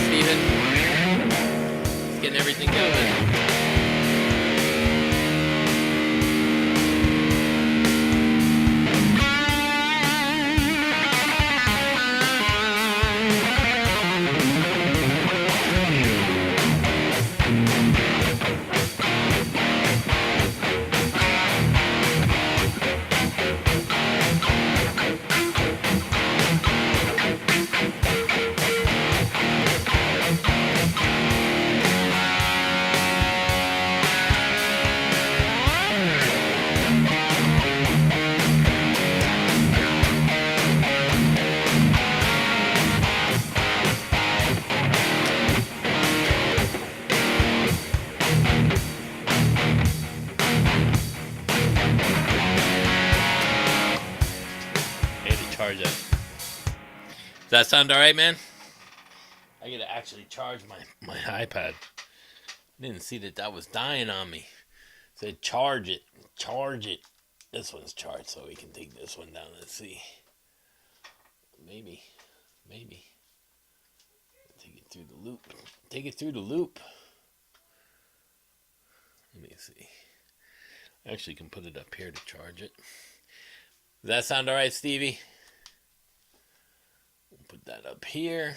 Steven. Just getting everything going. Charge it. Does that sound alright, man? I gotta actually charge my iPad. I didn't see that was dying on me. It said charge it. Charge it. This one's charged, so we can take this one down. Let's see. Maybe. Take it through the loop. Take it through the loop. Let me see. I actually can put it up here to charge it. Does that sound alright, Stevie? We'll put that up here.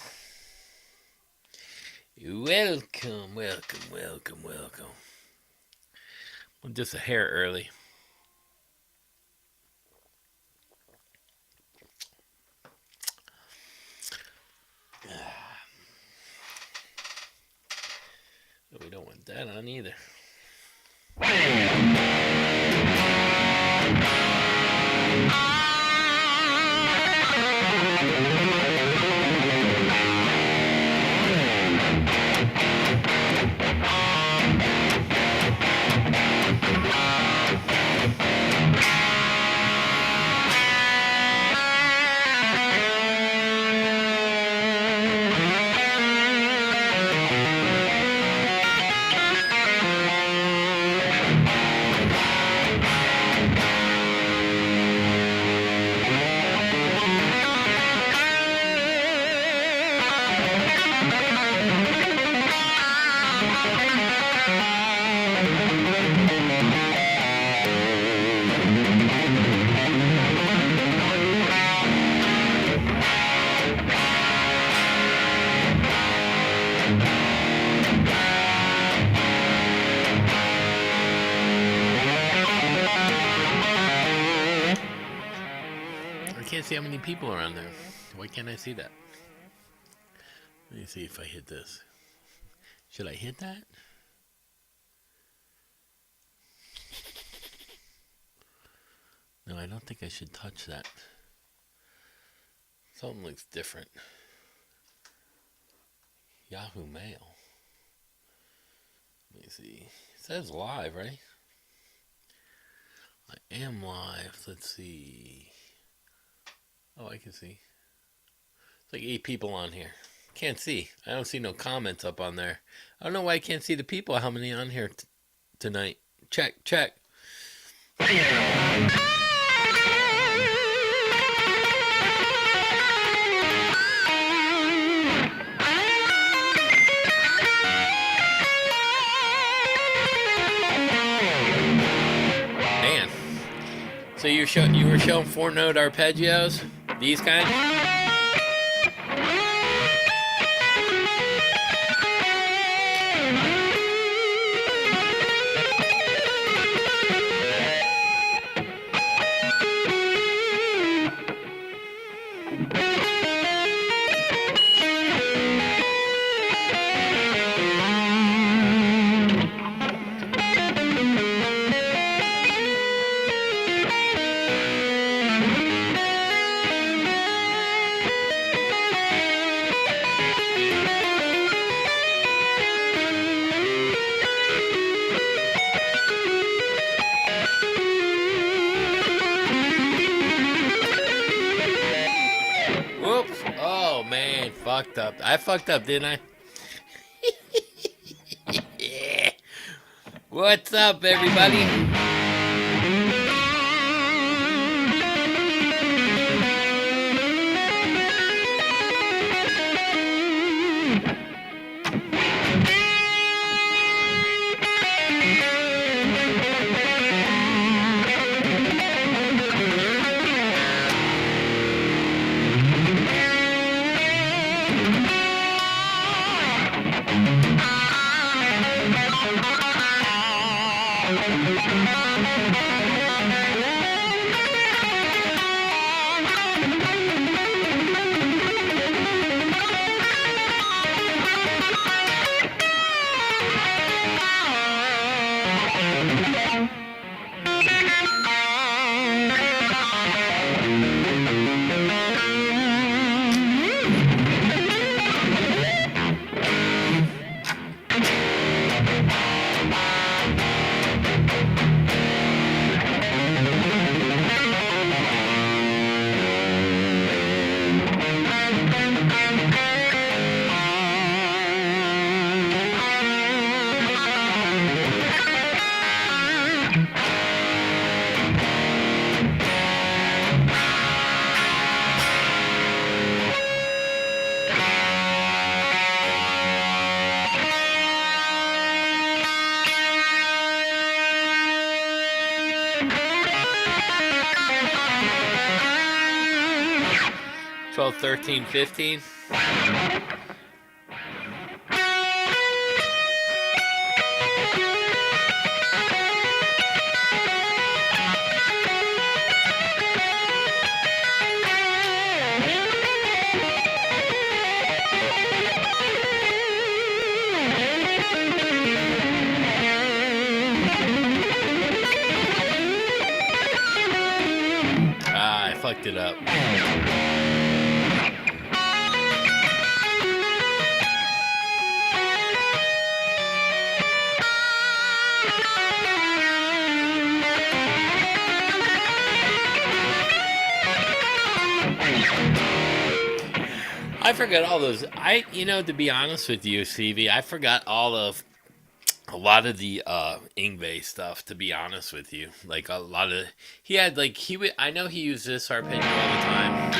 Welcome. I'm just a hair early. We don't want that on either. I can't see how many people are on there. Why can't I see that? Let me see if I hit this. Should I hit that? No, I don't think I should touch that. Something looks different. Yahoo Mail. Let me see. It says live, right? I am live. Let's see. Oh, I can see. It's like 8 people on here. Can't see. I don't see no comments up on there. I don't know why I can't see the people. How many on here tonight? Check. Man. So you were showing 4-note arpeggios? These kind? Fucked up. I fucked up, didn't I? Yeah. What's up, everybody? 13, 15. I fucked it up. I forgot all those. To be honest with you, CV, I forgot a lot of the Ingve stuff. To be honest with you, like a lot of he had like he would. I know he used this arpeggio all the time.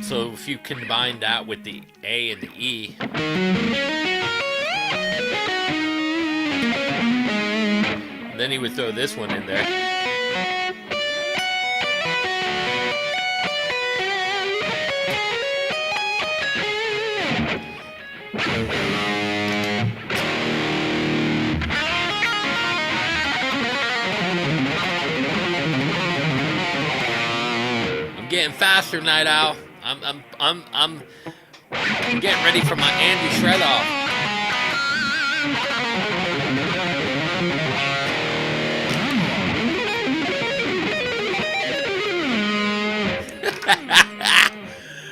So if you combine that with the A and the E, then he would throw this one in there. I'm getting faster, Night Owl. I'm getting ready for my Andy shred off.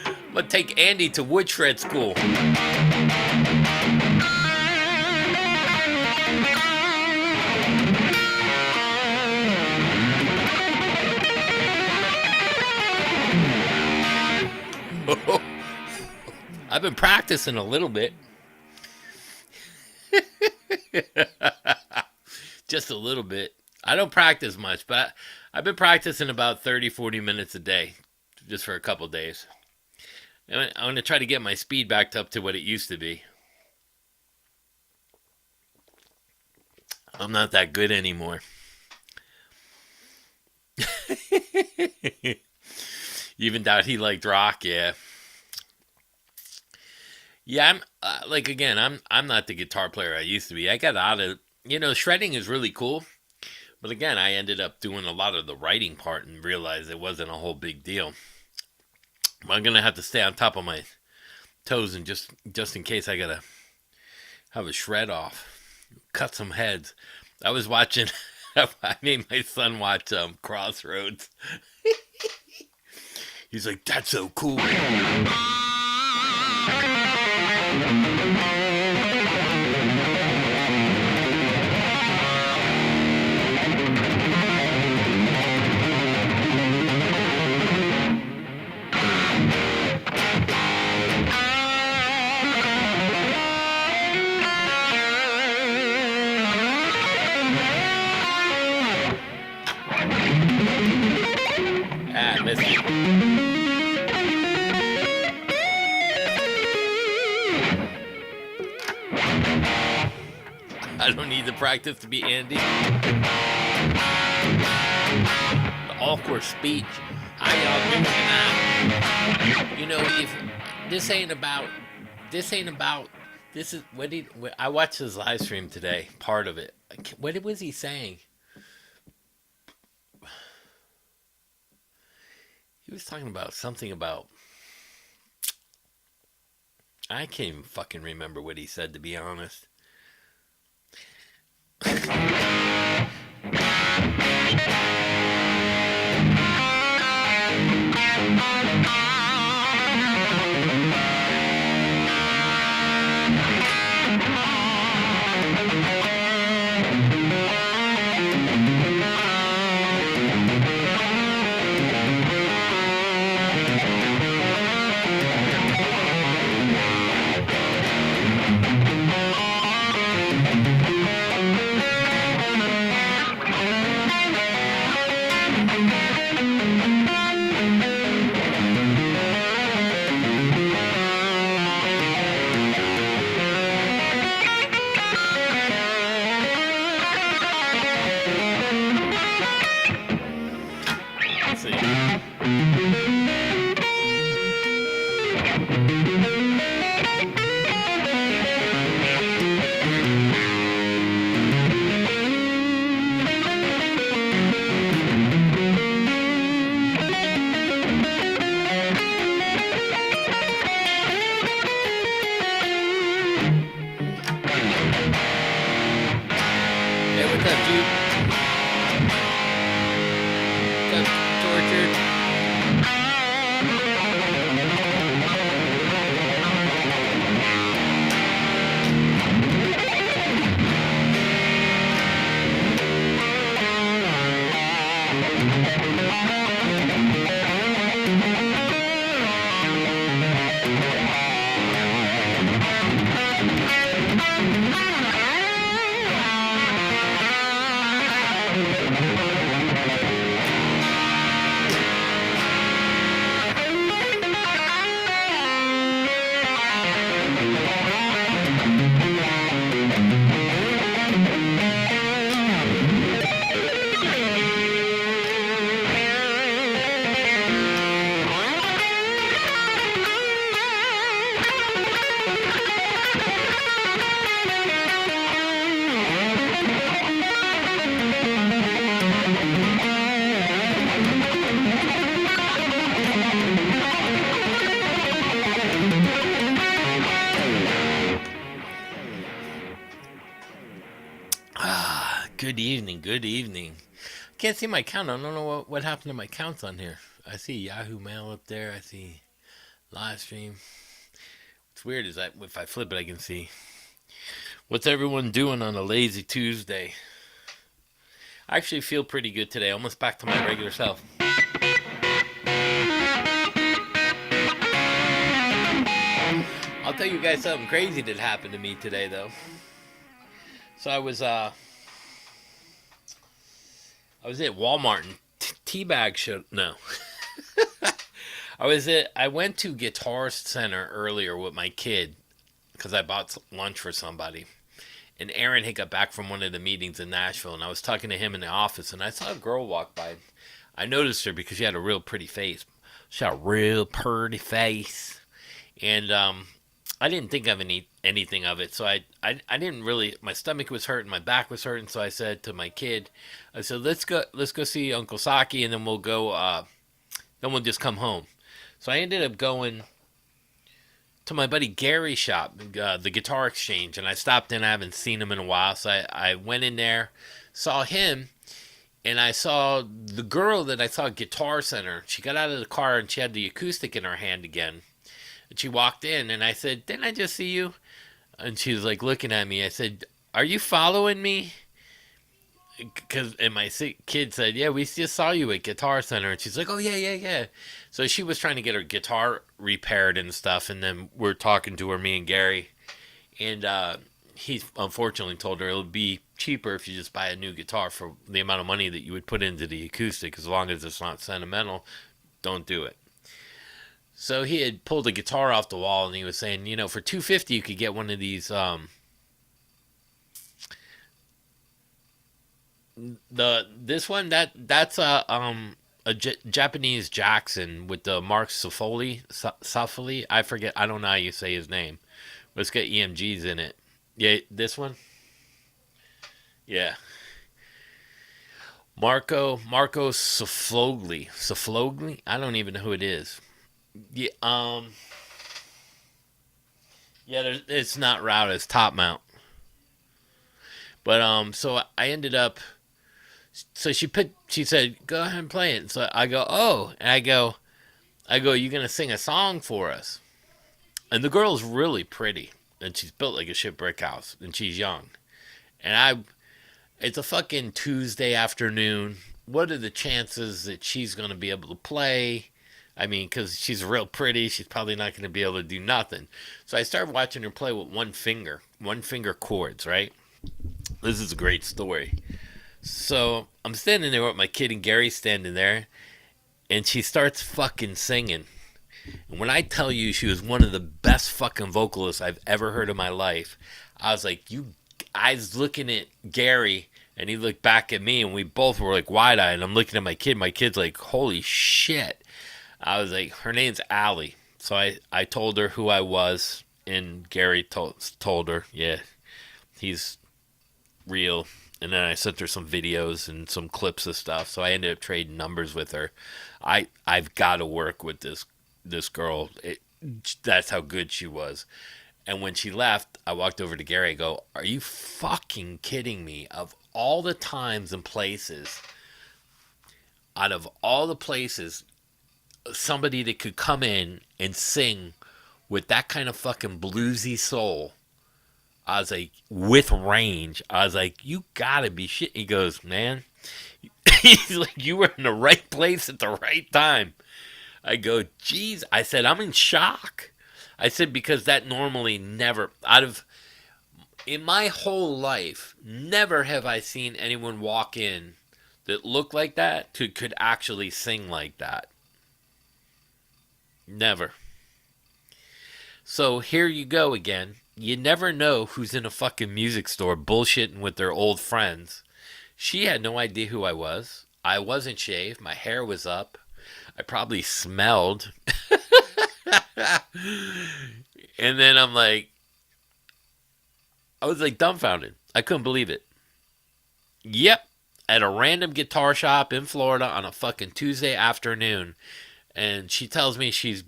I'm gonna take Andy to wood shred school. I've been practicing a little bit. Just a little bit. I don't practice much, but I've been practicing about 30, 40 minutes a day, just for a couple days. And I'm going to try to get my speed back up to what it used to be. I'm not that good anymore. You even doubt he liked rock, yeah. Yeah, I'm not the guitar player I used to be. I got out of, shredding is really cool. But again, I ended up doing a lot of the writing part and realized it wasn't a whole big deal. I'm going to have to stay on top of my toes and just in case I got to have a shred off. Cut some heads. I was watching, I made my son watch Crossroads. He's like, that's so cool. Missed it. I don't need to practice to be Andy. The awkward speech. How y'all doing now? If this ain't about, this is, I watched his live stream today, part of it. What was he saying? He was talking about something about, I can't even fucking remember what he said, to be honest. Let's see. Hey, what's up, dude? What's up, Tortured? Good evening, good evening. Can't see my count. I don't know what happened to my counts on here. I see Yahoo Mail up there. I see live stream. What's weird is that if I flip it, I can see. What's everyone doing on a lazy Tuesday? I actually feel pretty good today. Almost back to my regular self. I'll tell you guys something crazy that happened to me today, though. So I was at Walmart and Teabag showed. No. I went to Guitar Center earlier with my kid because I bought lunch for somebody. And Aaron had got back from one of the meetings in Nashville, and I was talking to him in the office, and I saw a girl walk by. I noticed her because she had a real pretty face. She had a real pretty face. And I didn't think of anything of it, so I didn't really. My stomach was hurting, my back was hurting, so I said to my kid, I said, let's go see Uncle Saki, and then we'll go. Then we'll just come home. So I ended up going to my buddy Gary's shop, the Guitar Exchange, and I stopped in. I haven't seen him in a while, so I went in there, saw him, and I saw the girl that I saw at Guitar Center. She got out of the car and she had the acoustic in her hand again. And she walked in, and I said, didn't I just see you? And she was like looking at me. I said, are you following me? And my kid said, yeah, we just saw you at Guitar Center. And she's like, oh, yeah. So she was trying to get her guitar repaired and stuff. And then we're talking to her, me and Gary. And he unfortunately told her it would be cheaper if you just buy a new guitar for the amount of money that you would put into the acoustic. As long as it's not sentimental, don't do it. So he had pulled a guitar off the wall, and he was saying, for $250 you could get one of these. This one that's a Japanese Jackson with the Mark Safoli. I forget. I don't know how you say his name, but it's got EMGs in it. Yeah, this one. Yeah, Marco Saflogli. I don't even know who it is. Yeah, it's not route, it's top mount. But so I ended up. So she said, go ahead and play it. So I go, oh, and I go, you gonna sing a song for us? And the girl's really pretty, and she's built like a shit brick house, and she's young. And it's a fucking Tuesday afternoon. What are the chances that she's gonna be able to play? I mean, because she's real pretty, she's probably not going to be able to do nothing. So I started watching her play with one finger chords, right? This is a great story. So I'm standing there with my kid, and Gary's standing there, and she starts fucking singing. And when I tell you she was one of the best fucking vocalists I've ever heard in my life, I was like, I was looking at Gary, And he looked back at me, and we both were like wide-eyed. And I'm looking at my kid. My kid's like, holy shit. I was like, her name's Allie. So I told her who I was, and Gary told her, yeah, he's real. And then I sent her some videos and some clips of stuff. So I ended up trading numbers with her. I've got to work with this girl. That's how good she was. And when she left, I walked over to Gary. I go, are you fucking kidding me? Of all the times and places, out of all the places, somebody that could come in and sing with that kind of fucking bluesy soul, I was like, with range, I was like, you gotta be shit. He goes, man, he's like, you were in the right place at the right time. I go, geez. I said, I'm in shock. I said, because that normally never, in my whole life, never have I seen anyone walk in that looked like that, could actually sing like that. Never. So here you go again. You never know who's in a fucking music store bullshitting with their old friends. She had no idea who I was. I wasn't shaved. My hair was up. I probably smelled. And then I was like dumbfounded. I couldn't believe it. Yep. At a random guitar shop in Florida on a fucking Tuesday afternoon. And she tells me she's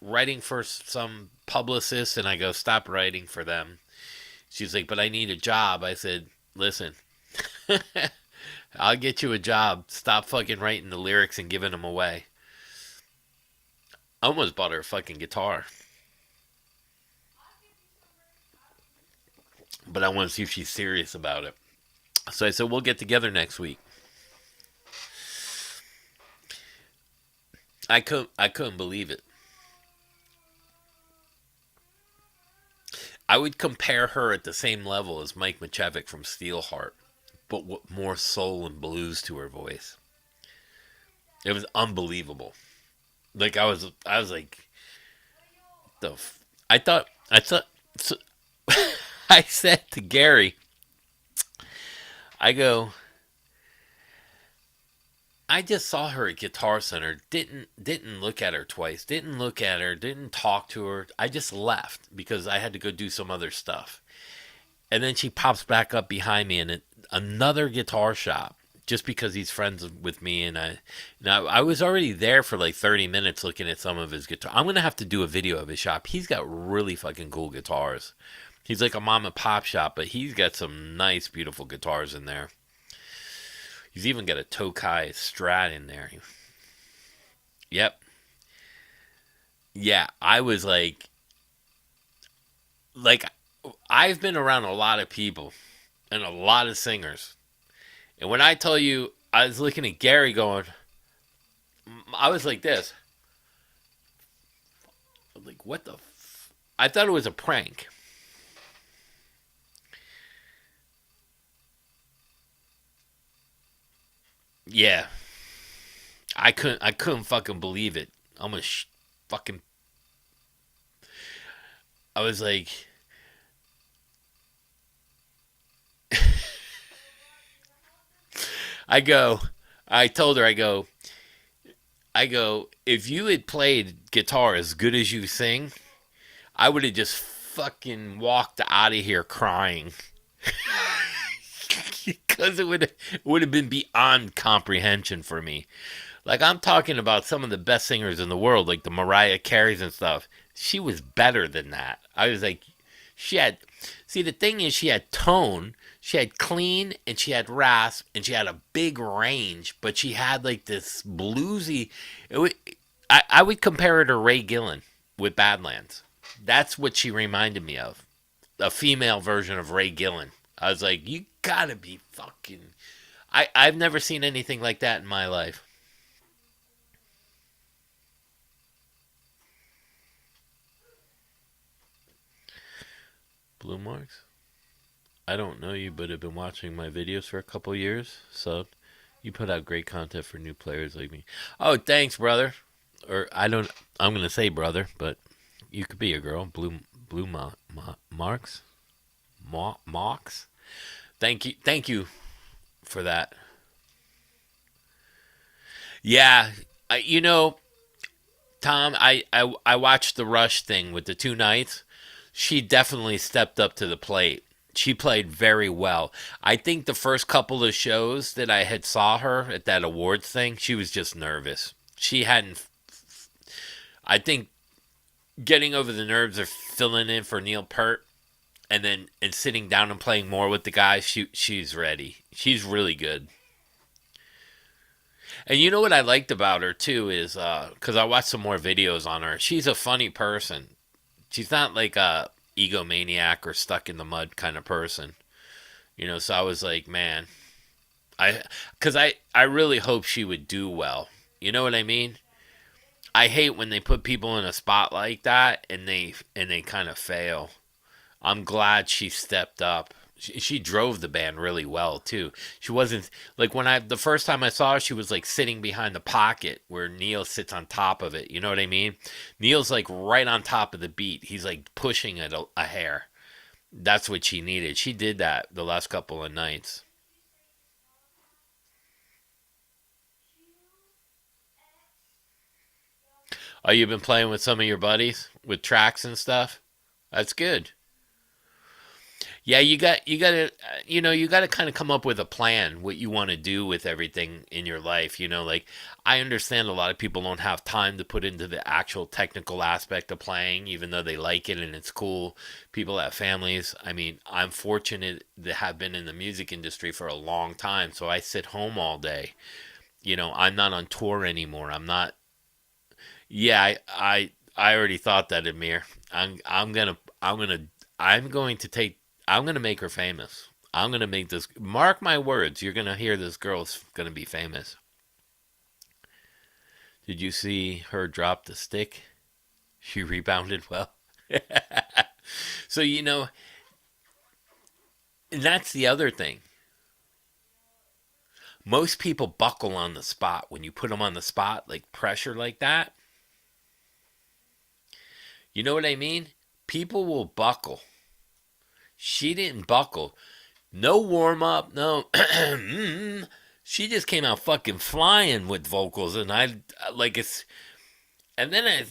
writing for some publicist, and I go, stop writing for them. She's like, but I need a job. I said, listen, I'll get you a job. Stop fucking writing the lyrics and giving them away. I almost bought her a fucking guitar. But I want to see if she's serious about it. So I said, we'll get together next week. I couldn't believe it. I would compare her at the same level as Mike Machevic from Steelheart, but with more soul and blues to her voice. It was unbelievable. Like I was like, I thought, so, I said to Gary, I go, I just saw her at Guitar Center. Didn't look at her twice. Didn't look at her. Didn't talk to her. I just left because I had to go do some other stuff. And then she pops back up behind me in another guitar shop just because he's friends with me. And I was already there for like 30 minutes looking at some of his guitar. I'm gonna have to do a video of his shop. He's got really fucking cool guitars. He's like a mom and pop shop, but he's got some nice, beautiful guitars in there. He's even got a Tokai Strat in there. Yep. Yeah, I was like, I've been around a lot of people and a lot of singers. And when I tell you, I was looking at Gary going, I was like this. Like, what the I thought it was a prank. Yeah. I couldn't fucking believe it. I'm gonna fucking I was like I go I told her I go if you had played guitar as good as you sing, I would have just fucking walked out of here crying. Because it would have been beyond comprehension for me. Like I'm talking about some of the best singers in the world, like the Mariah Careys and stuff. She was better than that. I was like, she had. See, the thing is, she had tone, she had clean, and she had rasp, and she had a big range. But she had like this bluesy. I would compare her to Ray Gillen with Badlands. That's what she reminded me of. A female version of Ray Gillen. I was like, you gotta be fucking. I've never seen anything like that in my life. Blue marks? I don't know you, but have been watching my videos for a couple years. So you put out great content for new players like me. Oh, thanks, brother. Or I don't. I'm gonna say brother, but you could be a girl. Blue marks. Marks. Thank you. Thank you. for that. Yeah, you know, Tom, I watched the Rush thing with the two nights. She definitely stepped up to the plate. She played very well. I think the first couple of shows that I had saw her at that awards thing, she was just nervous. She hadn't. I think getting over the nerves of filling in for Neil Peart and sitting down and playing more with the guys, she's ready. She's really good. And you know what I liked about her too is because I watched some more videos on her. She's a funny person. She's not like a egomaniac or stuck in the mud kind of person. You know, so I was like, man, I really hope she would do well. You know what I mean? I hate when they put people in a spot like that and they kind of fail. I'm glad she stepped up. She drove the band really well too. She wasn't like when I the first time I saw her, she was like sitting behind the pocket where Neil sits on top of it. You know what I mean? Neil's like right on top of the beat. He's like pushing it a hair. That's what she needed. She did that the last couple of nights. Oh, you've been playing with some of your buddies with tracks and stuff. That's good. Yeah, you got to you got to kind of come up with a plan what you want to do with everything in your life, like I understand a lot of people don't have time to put into the actual technical aspect of playing even though they like it and it's cool. People have families. I mean, I'm fortunate to have been in the music industry for a long time, so I sit home all day. I'm not on tour anymore. I'm not. Yeah, I already thought that, Amir. I'm going to take. I'm gonna make her famous. I'm gonna make this. Mark my words. You're gonna hear this girl's gonna be famous. Did you see her drop the stick? She rebounded well. So and that's the other thing. Most people buckle on the spot when you put them on the spot, like pressure like that. You know what I mean? People will buckle. She didn't buckle. No warm up, no. She just came out fucking flying with vocals, and I like it's. And then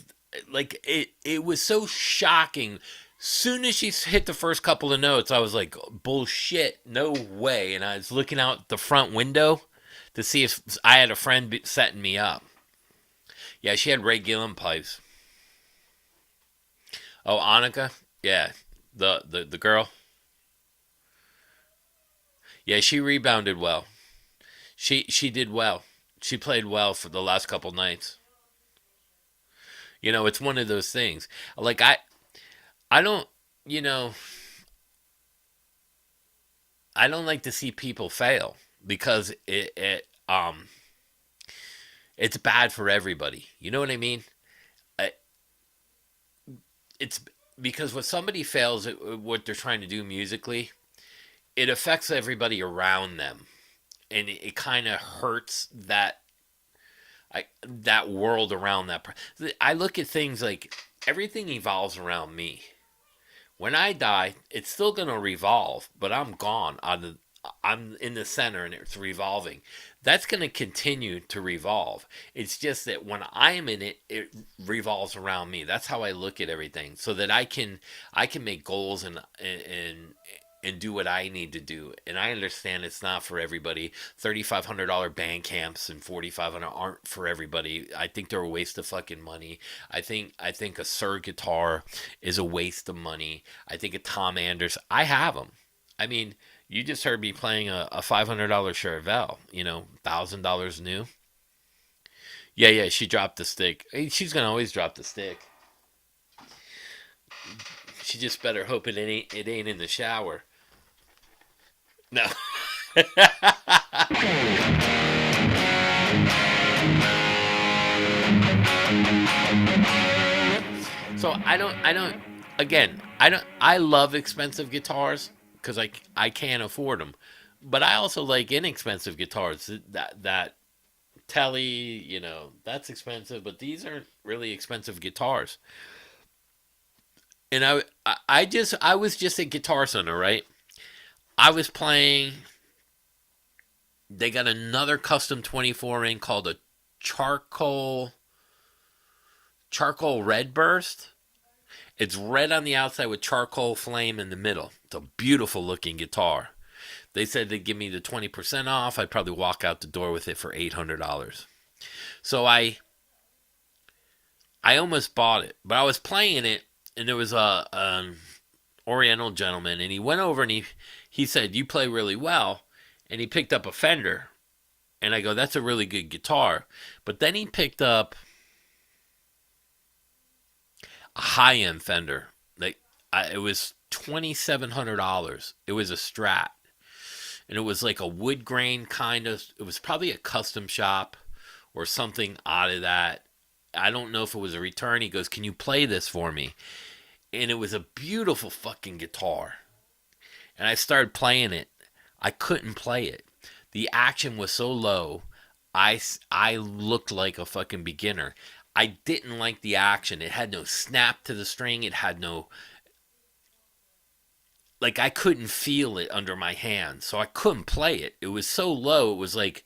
it was so shocking. Soon as she hit the first couple of notes, I was like, bullshit, no way. And I was looking out the front window to see if I had a friend setting me up. Yeah, she had Ray Gillen pipes. Oh, Annika? Yeah, the girl. Yeah, she rebounded well. She did well. She played well for the last couple nights. It's one of those things. Like I don't, you know, I don't like to see people fail because it's bad for everybody. You know what I mean? I, it's because when somebody fails at what they're trying to do musically, it affects everybody around them, and it kind of hurts that world around that. I look at things like everything evolves around me. When I die, it's still gonna revolve, but I'm gone. I'm in the center and it's revolving. That's gonna continue to revolve. It's just that when I'm in it, it revolves around me. That's how I look at everything, so that I can make goals and do what I need to do. And I understand it's not for everybody. $3,500 band camps and 4,500 aren't for everybody. I think they're a waste of fucking money. I think a Sir guitar is a waste of money. I think a Tom Anders. I have them. I mean, you just heard me playing a $500 Charvel. $1,000 new. Yeah, yeah. She dropped the stick. Hey, she's gonna always drop the stick. She just better hope it ain't in the shower. No. So I don't again, I love expensive guitars cuz I can't afford them. But I also like inexpensive guitars. That Telly, that's expensive, but these aren't really expensive guitars. And I was just at Guitar Center, right? I was playing They got another custom 24 ring called a charcoal red burst. It's red on the outside with charcoal flame in the middle. It's a beautiful looking guitar. They said they'd give me the 20% off. I'd probably walk out the door with it for $800. So I almost bought it, but I was playing it, and there was a Oriental gentleman, and he went over and he said, "You play really well," and he picked up a Fender, and I go, "That's a really good guitar," but then he picked up a high-end Fender. It was $2,700. It was a Strat, and it was like a wood grain kind of. It was probably a custom shop or something out of that. I don't know if it was a return. He goes, "Can you play this for me?" And it was a beautiful fucking guitar. And I started playing it. I couldn't play it. The action was so low. I looked like a fucking beginner. I didn't like the action. It had no snap to the string. It had no, like, I couldn't feel it under my hand, so I couldn't play it. It was so low. It was like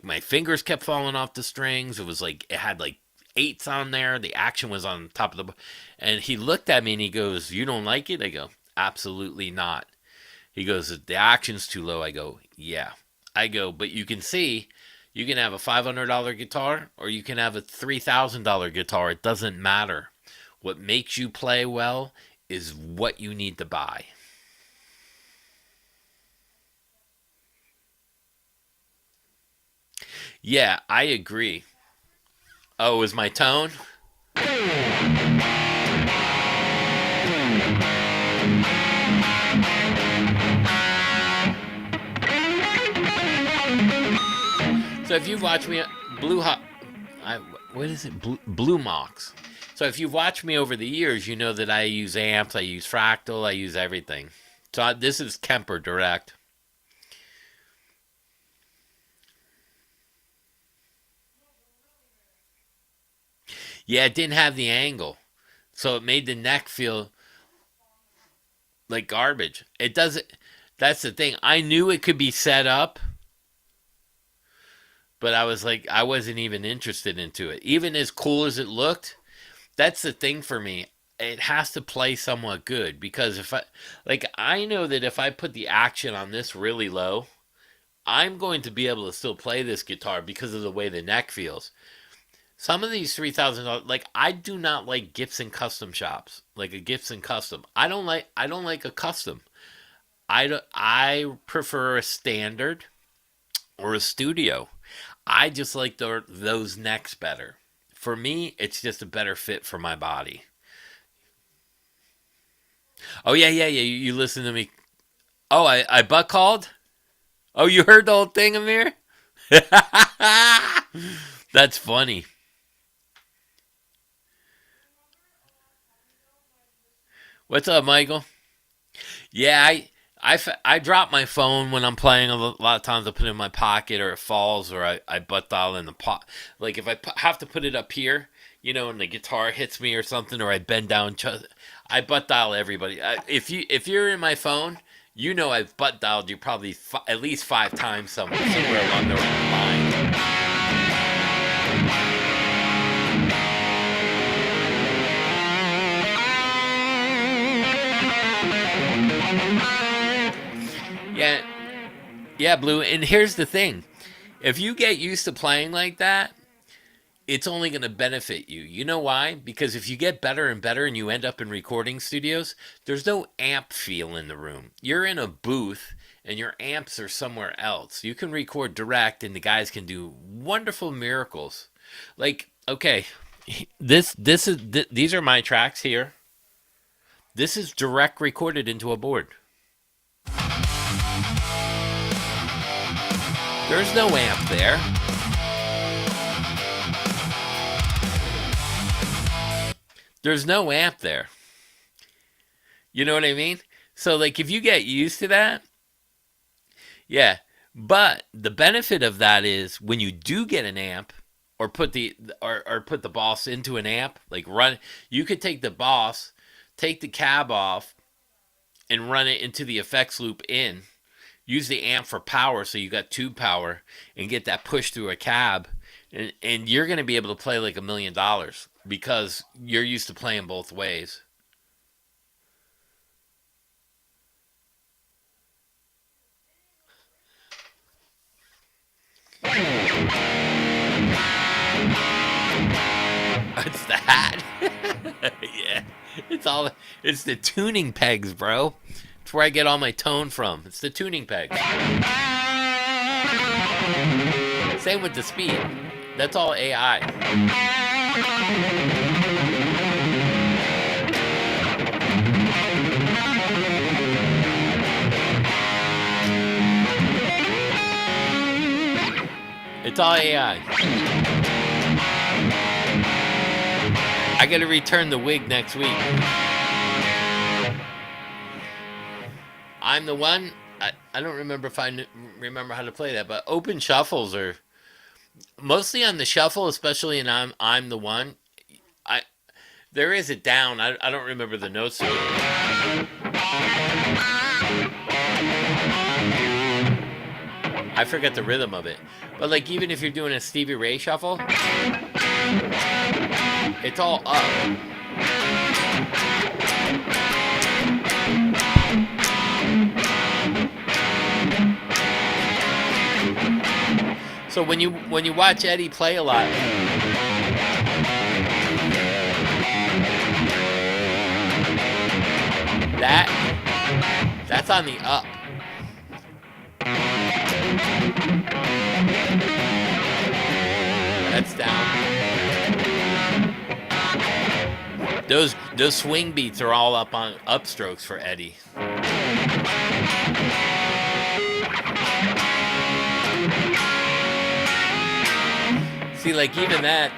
my fingers kept falling off the strings. It was like it had like eights on there. The action was on top of the, and he looked at me and he goes, "You don't like it?" I go, "Absolutely not." He goes, "The action's too low." I go, "Yeah." I go, "But you can see, you can have a $500 guitar or you can have a $3,000 guitar. It doesn't matter. What makes you play well is what you need to buy." Yeah, I agree. Oh, is my tone? So if you've watched me, Blue Hot, what is it? Blue Mox. So if you've watched me over the years, you know that I use amps, I use Fractal, I use everything. So this is Kemper Direct. Yeah, it didn't have the angle, so it made the neck feel like garbage. It doesn't. That's the thing. I knew it could be set up, but I was like, I wasn't even interested into it. Even as cool as it looked, that's the thing for me. It has to play somewhat good because if I know that if I put the action on this really low, I'm going to be able to still play this guitar because of the way the neck feels. Some of these $3,000, like, I do not like Gibson custom shops, like a Gibson custom. I don't like a custom. I prefer a standard or a studio. I just like those necks better. For me, it's just a better fit for my body. Oh yeah, yeah, yeah. You listen to me. Oh, I butt called. Oh, you heard the whole thing, Amir? That's funny. What's up, Michael? Yeah, I drop my phone when I'm playing. A lot of times I put it in my pocket or it falls or I butt dial in the pot. Like if I have to put it up here, and the guitar hits me or something, or I bend down, I butt dial everybody. If you're in my phone, I've butt dialed you probably at least 5 times somewhere along the line. Yeah, yeah, Blue. And here's the thing: if you get used to playing like that, it's only going to benefit you. You know why? Because if you get better and better and you end up in recording studios, there's no amp feel in the room. You're in a booth and your amps are somewhere else. You can record direct and the guys can do wonderful miracles. Like, okay, these are my tracks here. This is direct recorded into a board. There's no amp there. There's no amp there. You know what I mean? So, like, if you get used to that, yeah. But the benefit of that is when you do get an amp, or put the boss into an amp, like run, you could take the boss, take the cab off, and run it into the effects loop in, use the amp for power, so you got tube power, and get that push through a cab, and you're going to be able to play like $1,000,000 because you're used to playing both ways. It's the hat. Yeah, it's the tuning pegs, bro. It's where I get all my tone from. It's the tuning pegs. Same with the speed. That's all AI. It's all AI. I gotta return the wig next week. I'm the one. I don't remember if I remember how to play that, but open shuffles are mostly on the shuffle, especially in I'm the one. There is it down. I don't remember the notes to it. I forget the rhythm of it. But like even if you're doing a Stevie Ray shuffle, it's all up. So when you watch Eddie play a lot, that's on the up. That's down. Those swing beats are all up on upstrokes for Eddie. See, like even that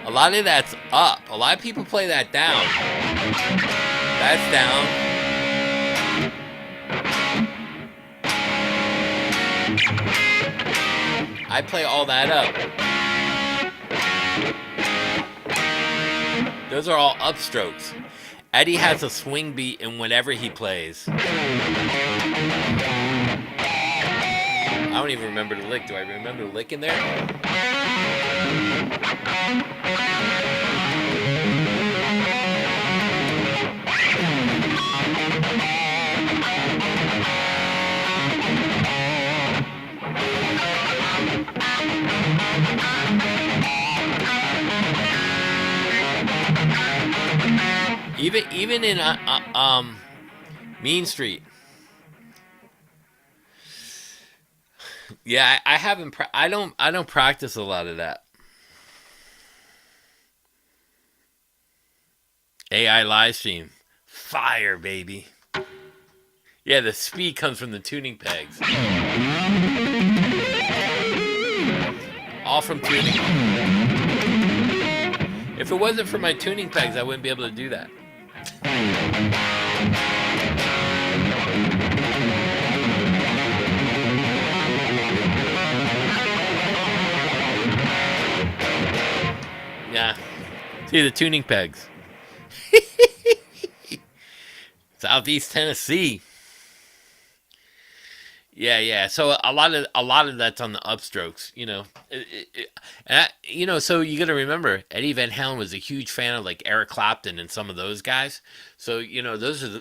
a lot of that's up. A lot of people play that down. That's down. I play all that up. Those are all upstrokes. Eddie has a swing beat in whatever he plays. I don't even remember the lick. Do I remember the lick in there? Even in Mean Street. Yeah, I haven't. I don't practice a lot of that. AI live stream, fire, baby. Yeah, the speed comes from the tuning pegs. All from tuning. If it wasn't for my tuning pegs, I wouldn't be able to do that. Yeah. See the tuning pegs. Southeast Tennessee. Yeah. So a lot of that's on the upstrokes, So you got to remember, Eddie Van Halen was a huge fan of like Eric Clapton and some of those guys. So those are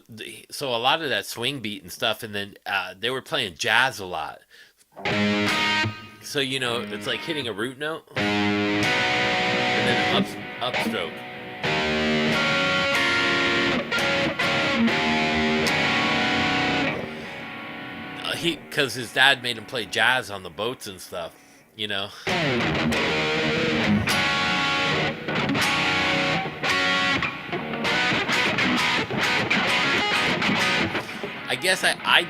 so a lot of that swing beat and stuff, and then they were playing jazz a lot. So it's like hitting a root note and then upstroke. Because his dad made him play jazz on the boats and stuff, I guess I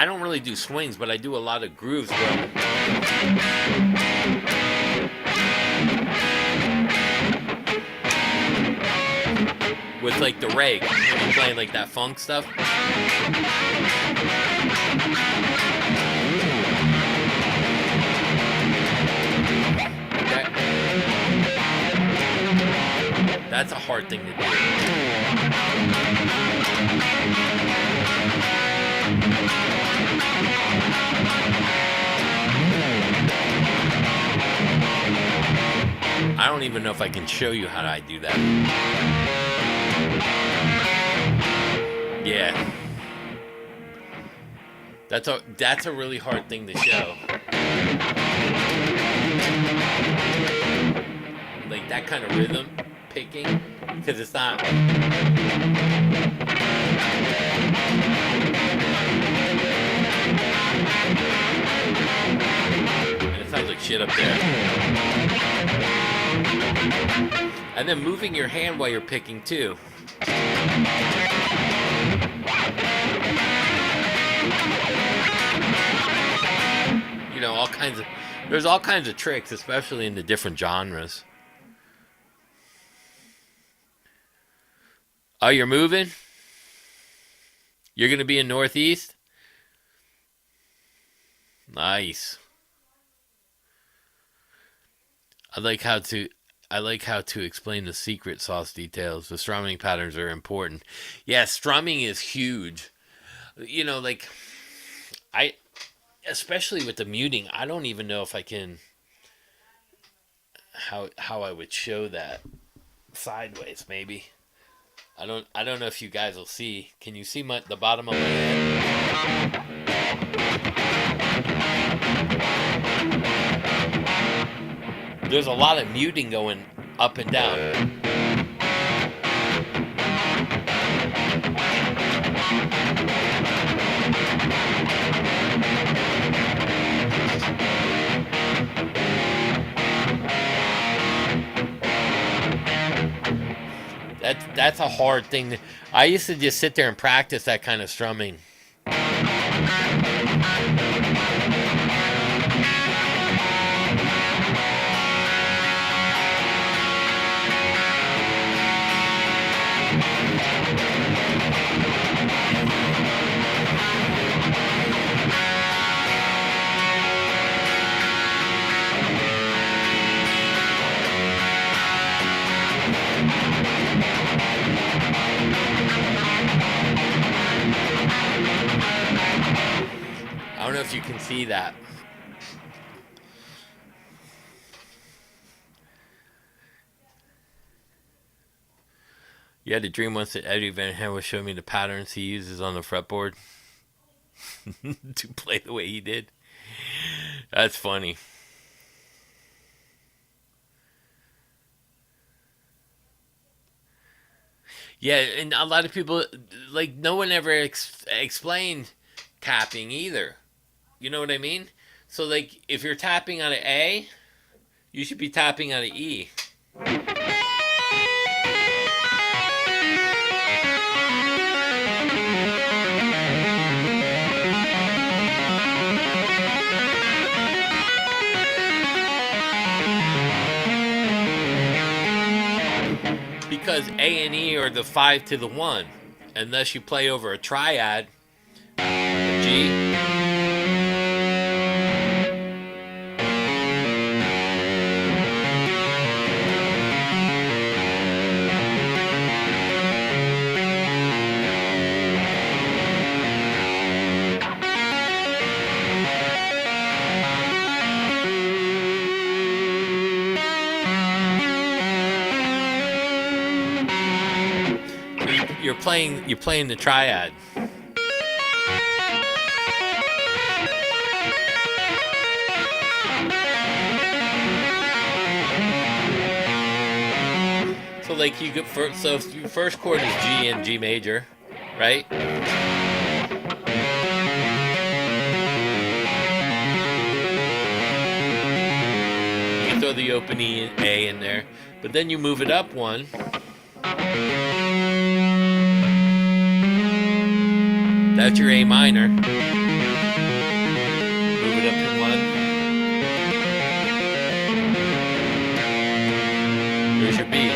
don't really do swings, but I do a lot of grooves, bro. With like the rag, when you're playing like that funk stuff. That's a hard thing to do. I don't even know if I can show you how I do that. Yeah. That's a really hard thing to show. Like that kind of rhythm picking, because it's not. And it sounds like shit up there. And then moving your hand while you're picking too. You know, there's all kinds of tricks, especially in the different genres. Oh, you're moving? You're going to be in Northeast? Nice. I like how to explain the secret sauce details. The strumming patterns are important. Yeah, strumming is huge. You know, like especially with the muting, I don't even know if I can how I would show that sideways maybe. I don't know if you guys will see. Can you see the bottom of my head? There's a lot of muting going up and down. That's a hard thing. I used to just sit there and practice that kind of strumming. I don't know if you can see that. You had a dream once that Eddie Van Halen would show me the patterns he uses on the fretboard to play the way he did. That's funny. Yeah, and a lot of people, like, no one ever explained tapping either. You know what I mean? So, like, if you're tapping on an A, you should be tapping on an E. Because A and E are the 5 to the 1. Unless you play over a triad, G. You're playing the triad. So like you get first, so your first chord is G and G major, right? You can throw the open E and A in there, but then you move it up one. That's your A minor. Move it up to 1. There's your B.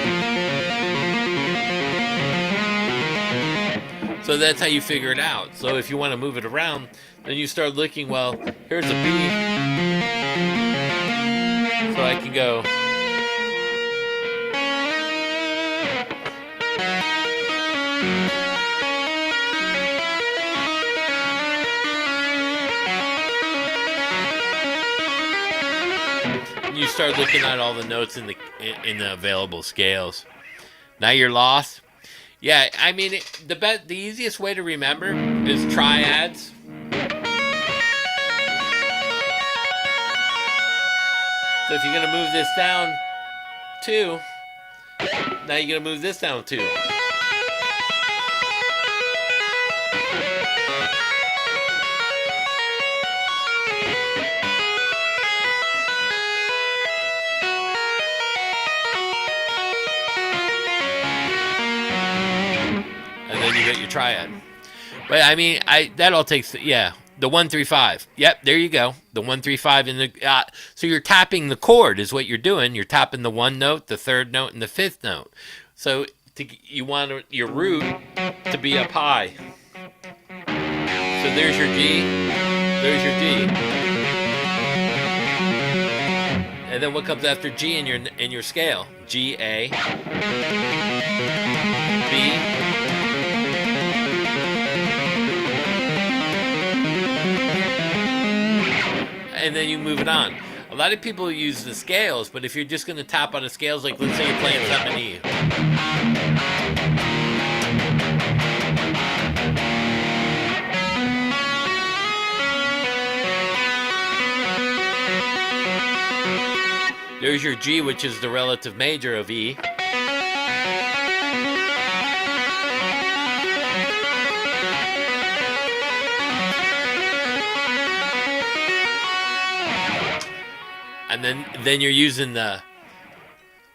So that's how you figure it out. So if you want to move it around, then you start looking, well, here's a B. So I can go. you start looking at all the notes in the available scales. Now you're lost. Yeah, I mean the easiest way to remember is triads. So if you're gonna move this down 2, now you're gonna move this down 2. And then you get your triad. But I mean, that all takes the 1-3-5. Yep, there you go. The 1-3-5 in the so you're tapping the chord is what you're doing. You're tapping the 1 note, the 3rd note, and the 5th note. So you want your root to be up high. So there's your G. There's your G. And then what comes after G in your scale? G, A, B. And then you move it on. A lot of people use the scales, but if you're just going to tap on the scales, like let's say you're playing something E. There's your G, which is the relative major of E. And then you're using the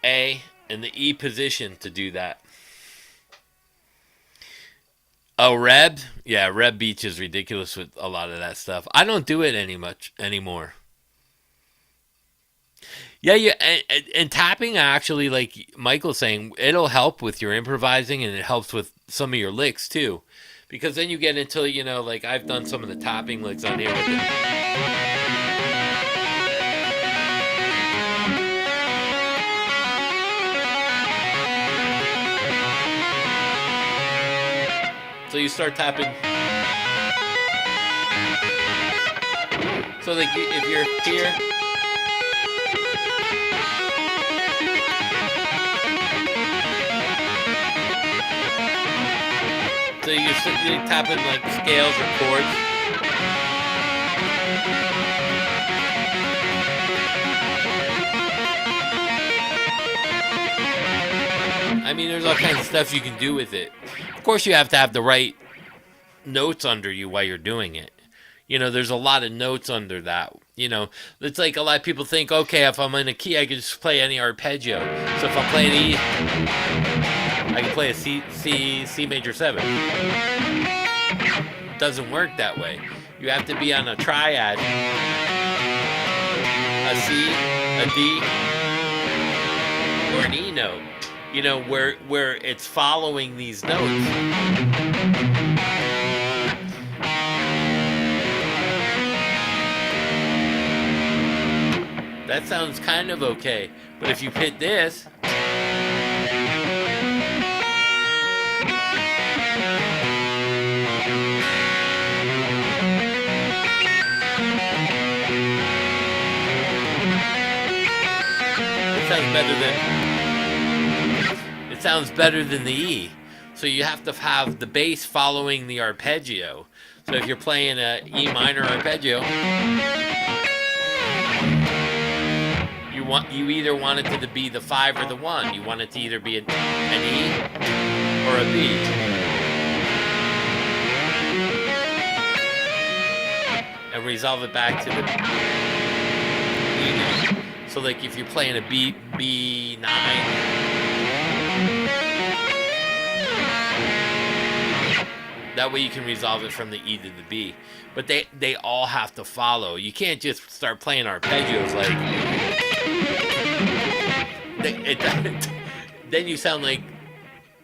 A and the E position to do that. Oh, Reb? Yeah, Reb Beach is ridiculous with a lot of that stuff. I don't do it anymore. Yeah, and tapping actually, like Michael's saying, it'll help with your improvising and it helps with some of your licks too. Because then you get into, like I've done some of the tapping licks on here with it. So you start tapping. So like if you're here, so you're tapping like scales or chords. I mean, there's all kinds of stuff you can do with it. Of course, you have to have the right notes under you while you're doing it. There's a lot of notes under that. It's like a lot of people think, okay, if I'm in a key, I can just play any arpeggio. So if I'm playing E, I can play a C major 7. It doesn't work that way. You have to be on a triad, a C, a D, or an E note. Where it's following these notes. That sounds kind of okay. But if you hit this, it sounds better than the E. So you have to have the bass following the arpeggio. So if you're playing a E minor arpeggio, you either want it to be the 5 or the 1. You want it to either be an E or a B. And resolve it back to the E note. So like if you're playing a B9, that way you can resolve it from the E to the B. But they all have to follow. You can't just start playing arpeggios like... Then you sound like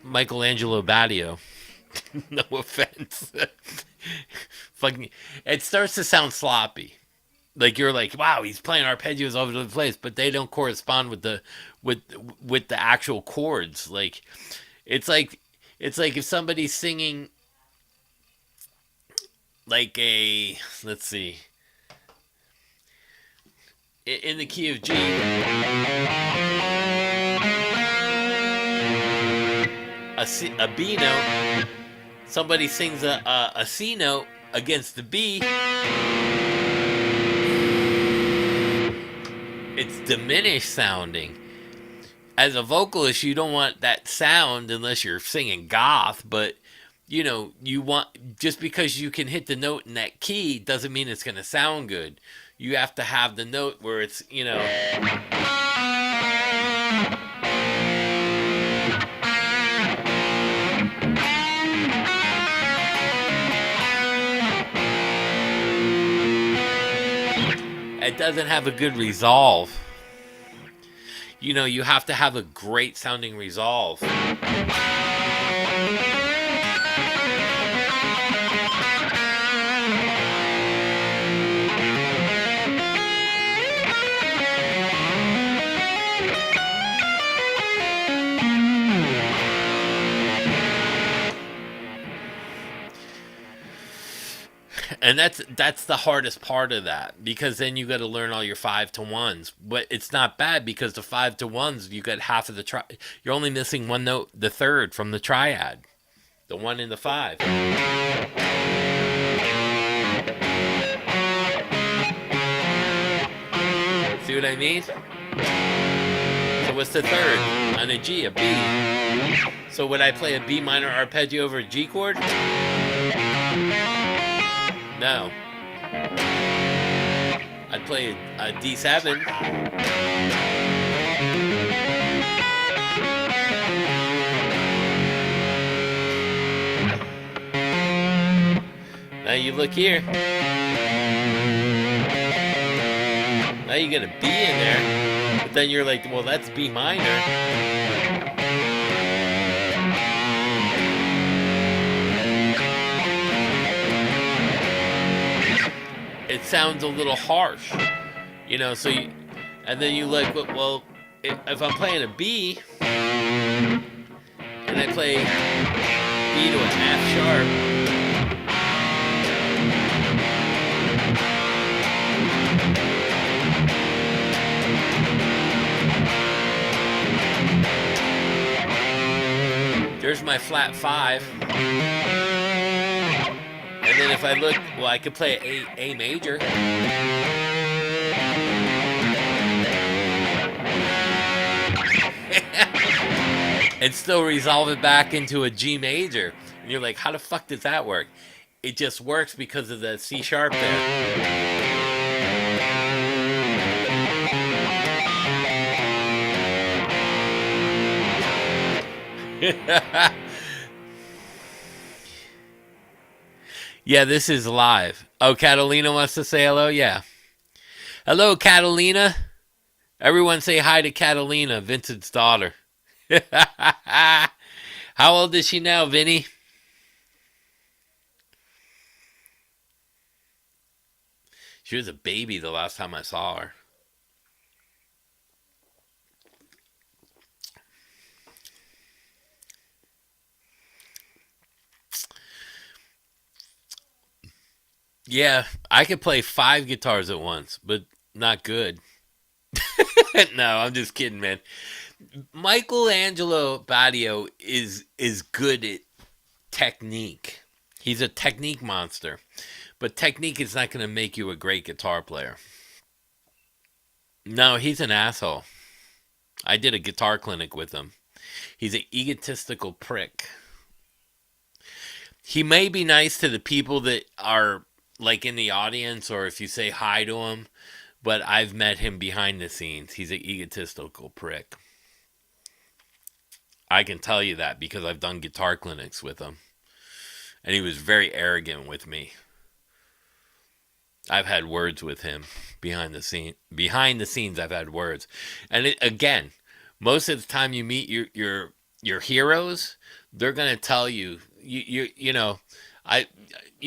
Michelangelo Badio. No offense. Fucking, it starts to sound sloppy. Like you're like, wow, he's playing arpeggios all over the place, but they don't correspond with the actual chords. Like it's like if somebody's singing like let's see. in the key of G, a B note, somebody sings a C note against the B, it's diminished sounding. As a vocalist, you don't want that sound unless you're singing goth, but you want, just because you can hit the note in that key doesn't mean it's going to sound good. You have to have the note where it's, it doesn't have a good resolve. You have to have a great sounding resolve. And that's the hardest part of that, because then you got to learn all your 5-to-1s. But it's not bad, because the 5-to-1s, you got half of the you're only missing one note, the third from the triad, the 1 and the 5. See what I mean? So what's the third on a G? A B. So would I play a B minor arpeggio over a G chord? No. I'd play a D7. Now you look here. Now you get a B in there. But then you're like, well, that's B minor. It sounds a little harsh, so and then you like, well, if I'm playing a B and I play B to a F sharp, there's my flat 5. And then if I look, well, I could play A major. And still resolve it back into a G major. And you're like, how the fuck does that work? It just works because of the C sharp there. Yeah, this is live. Oh, Catalina wants to say hello? Yeah. Hello, Catalina. Everyone say hi to Catalina, Vincent's daughter. How old is she now, Vinny? She was a baby the last time I saw her. Yeah, I could play 5 guitars at once, but not good. No, I'm just kidding, man. Michelangelo Badio is good at technique. He's a technique monster. But technique is not going to make you a great guitar player. No, he's an asshole. I did a guitar clinic with him. He's an egotistical prick. He may be nice to the people that are like in the audience, or if you say hi to him, but I've met him behind the scenes. He's an egotistical prick. I can tell you that because I've done guitar clinics with him. And he was very arrogant with me. I've had words with him behind the scene. Behind the scenes, I've had words. And again, most of the time you meet your heroes, they're gonna tell you, you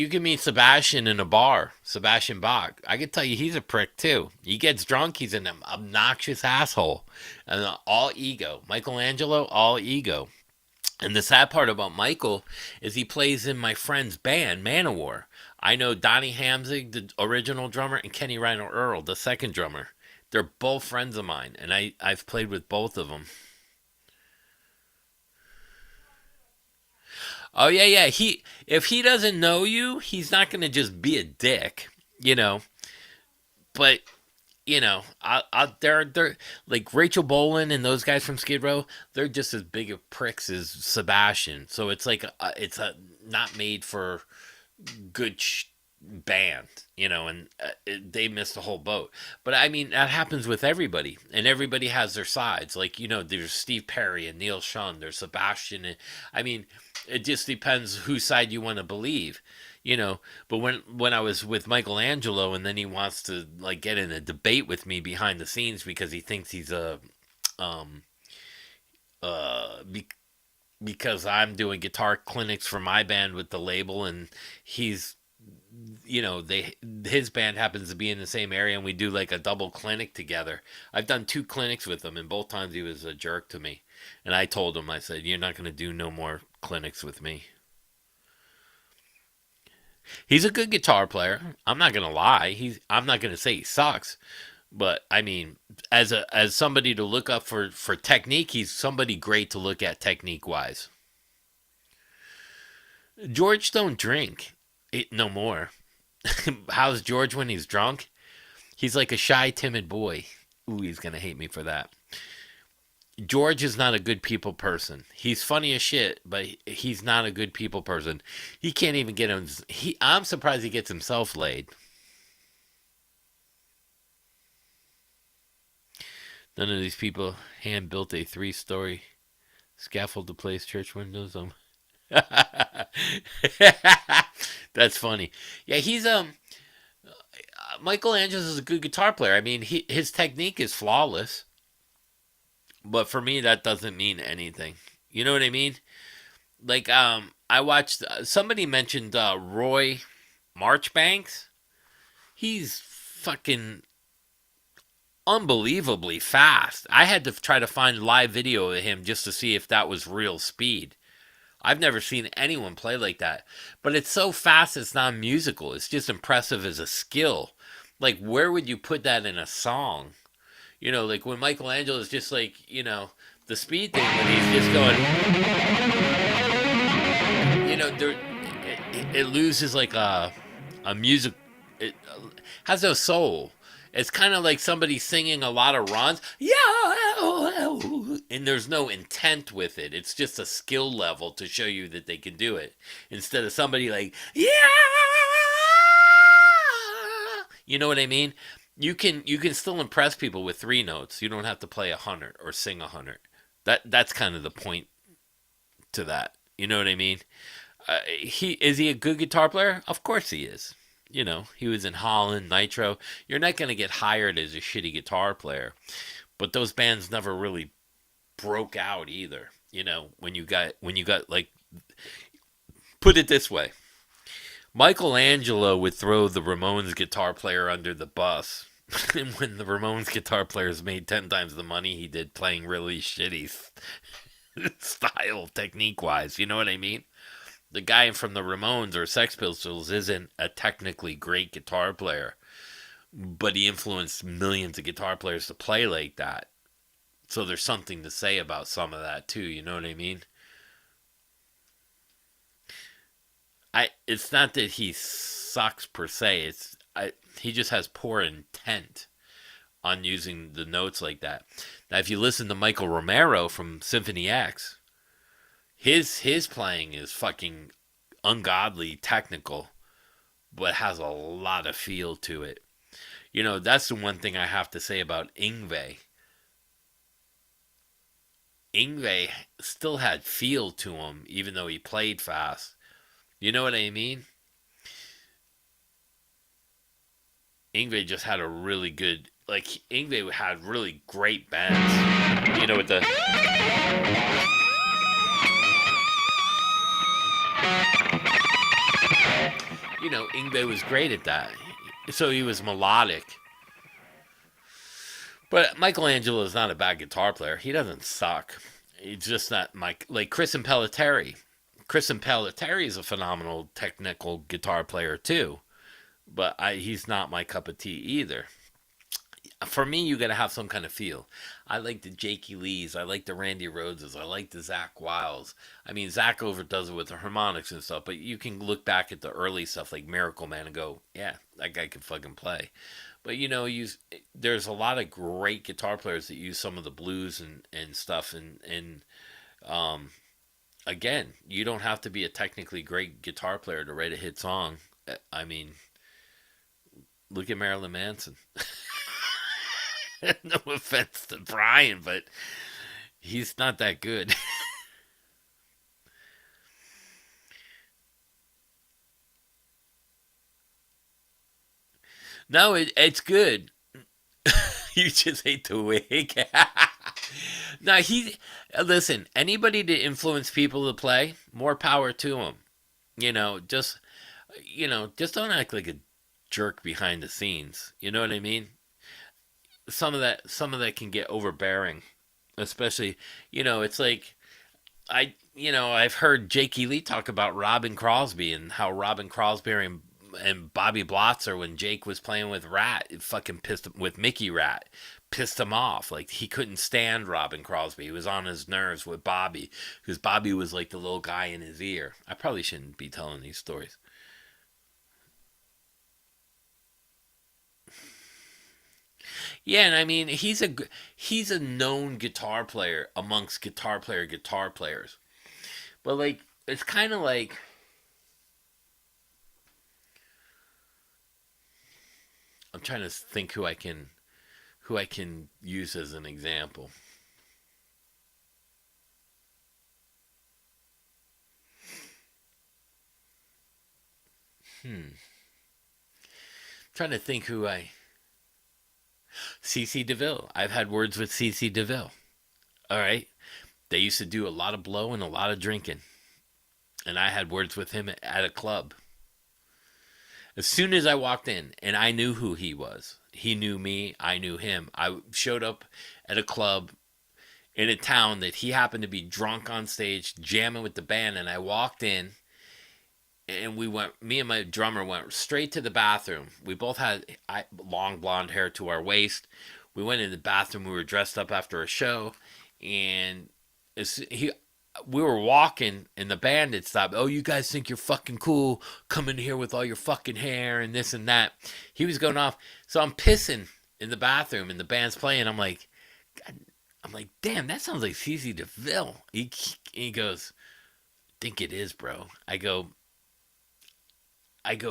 can meet Sebastian in a bar, Sebastian Bach. I can tell you he's a prick too. He gets drunk, he's an obnoxious asshole. And all ego. Michelangelo, all ego. And the sad part about Michael is he plays in my friend's band, Manowar. I know Donnie Hamzig, the original drummer, and Kenny Rhino Earl, the second drummer. They're both friends of mine, and I've played with both of them. Oh yeah, yeah. If he doesn't know you, he's not gonna just be a dick, you know. But they're like Rachel Bolin and those guys from Skid Row. They're just as big of pricks as Sebastian. So it's like it's a not made for good band, and they missed the whole boat. But I mean, that happens with everybody, and everybody has their sides. Like there's Steve Perry and Neil Schon. There's Sebastian. And I mean, it just depends whose side you want to believe. But when I was with Michelangelo, and then he wants to like get in a debate with me behind the scenes because he thinks he's a um be, because I'm doing guitar clinics for my band with the label, and he's they his band happens to be in the same area, and we do like a double clinic together. I've done 2 clinics with him, and both times he was a jerk to me. And I told him, I said, "You're not going to do no more clinics with me." He's a good guitar player. I'm not going to lie. I'm not going to say he sucks, but I mean, as somebody to look up for technique, he's somebody great to look at technique wise. George don't drink no more. How's George when he's drunk? He's like a shy, timid boy. Ooh, he's gonna hate me for that. George is not a good people person. He's funny as shit, but he's not a good people person. He can't even get him. I'm surprised he gets himself laid. None of these people hand built a 3-story scaffold to place church windows on. That's funny. Yeah, he's Michelangelo is a good guitar player. I mean, his technique is flawless, but for me that doesn't mean anything. You know what I mean? Like I watched somebody mentioned Roy Marchbanks. He's fucking unbelievably fast. I had to try to find live video of him just to see if that was real speed. I've never seen anyone play like that. But it's so fast it's not musical. It's just impressive as a skill. Like where would you put that in a song? Like when Michelangelo is just like, the speed thing when he's just going, there it loses like a music. It has no soul. It's kind of like somebody singing a lot of runs, yeah, and there's no intent with it. It's just a skill level to show you that they can do it, instead of somebody like, yeah, you know what I mean? You can still impress people with 3 notes. You don't have to play 100 or sing 100. That's kind of the point to that. You know what I mean? He a good guitar player? Of course he is. He was in Holland, Nitro. You're not going to get hired as a shitty guitar player. But those bands never really broke out either. When you got like, put it this way. Michelangelo would throw the Ramones guitar player under the bus. And when the Ramones guitar players made 10 times the money he did playing really shitty style technique wise, you know what I mean? The guy from the Ramones or Sex Pistols isn't a technically great guitar player, but he influenced millions of guitar players to play like that. So there's something to say about some of that too, you know what I mean? It's not that he sucks per se. He just has poor intent on using the notes like that. Now if you listen to Michael Romero from Symphony X, his playing is fucking ungodly technical, but has a lot of feel to it. That's the one thing I have to say about Yngwie. Yngwie still had feel to him, even though he played fast. You know what I mean? Yngwie just had a really good, like, Yngwie had really great bands. With the... Yngwie was great at that. So he was melodic. But Michelangelo is not a bad guitar player. He doesn't suck. He's just not like Chris Impellitteri. Chris Impellitteri is a phenomenal technical guitar player too. But he's not my cup of tea either. for me, you got to have some kind of feel. I like the Jakey Lees. I like the Randy Rhodeses. I like the Zach Wiles. I mean, Zach overdoes it with the harmonics and stuff, but you can look back at the early stuff like Miracle Man and go, yeah, that guy can fucking play. But you know, there's a lot of great guitar players that use some of the blues and stuff. And um, again, you don't have to be a technically great guitar player to write a hit song. I mean, look at Marilyn Manson. No offense to Brian, but he's not that good. No, it's good. You just hate the wig. Now he listen. Anybody to influence people to play, more power to them. You know, just don't act like a jerk behind the scenes. You know what I mean? Some of that can get overbearing, especially it's like I've heard Jake Lee talk about Robin Crosby and how Robin Crosby and Bobby Blotzer when Jake was playing with Rat, it fucking pissed him with Mickey Rat, pissed him off. Like he couldn't stand Robin Crosby. He was on his nerves with Bobby because Bobby was like the little guy in his ear. I probably shouldn't be telling these stories. Yeah, and I mean he's a known guitar player amongst guitar players. But like it's kind of like I'm trying to think who I can use as an example. Hmm. Trying to think who I CC DeVille. I've had words with CC DeVille. All right. They used to do a lot of blow and a lot of drinking. And I had words with him at a club. As soon as I walked in, and I knew who he was, he knew me, I knew him. I showed up at a club in a town that he happened to be drunk on stage, jamming with the band, and I walked in, and me and my drummer went straight to the bathroom. We both had long blonde hair to our waist. We went in the bathroom. We were dressed up after a show, and he we were walking and the band had stopped. Oh, you guys think you're fucking cool coming here with all your fucking hair and this and that. He was going off. So I'm pissing in the bathroom and the band's playing. God, I'm like, damn, that sounds like CC DeVille. He goes, think it is, bro. I go,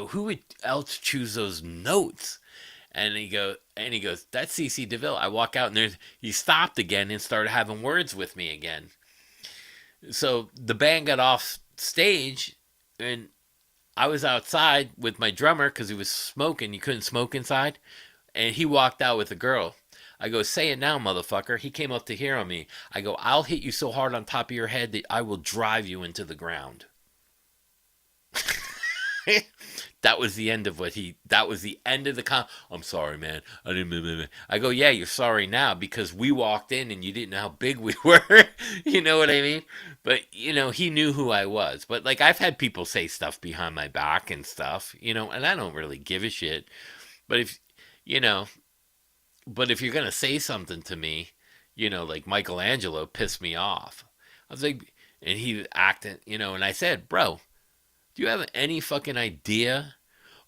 who would else choose those notes? And he goes, that's CC DeVille. I walk out and he stopped again and started having words with me again. So the band got off stage, and I was outside with my drummer because he was smoking. You couldn't smoke inside, and he walked out with a girl. I go, say it now, motherfucker. He came up to hear on me. I go, I'll hit you so hard on top of your head that I will drive you into the ground. That was the end of that was the end of I'm sorry, man. I didn't. I go, yeah, you're sorry now because we walked in and you didn't know how big we were. You know what I mean? But, he knew who I was. But, like, I've had people say stuff behind my back and stuff, and I don't really give a shit. But you know, if you're going to say something to me, like Michelangelo pissed me off. I was like, and he acted, and I said, bro, do you have any fucking idea?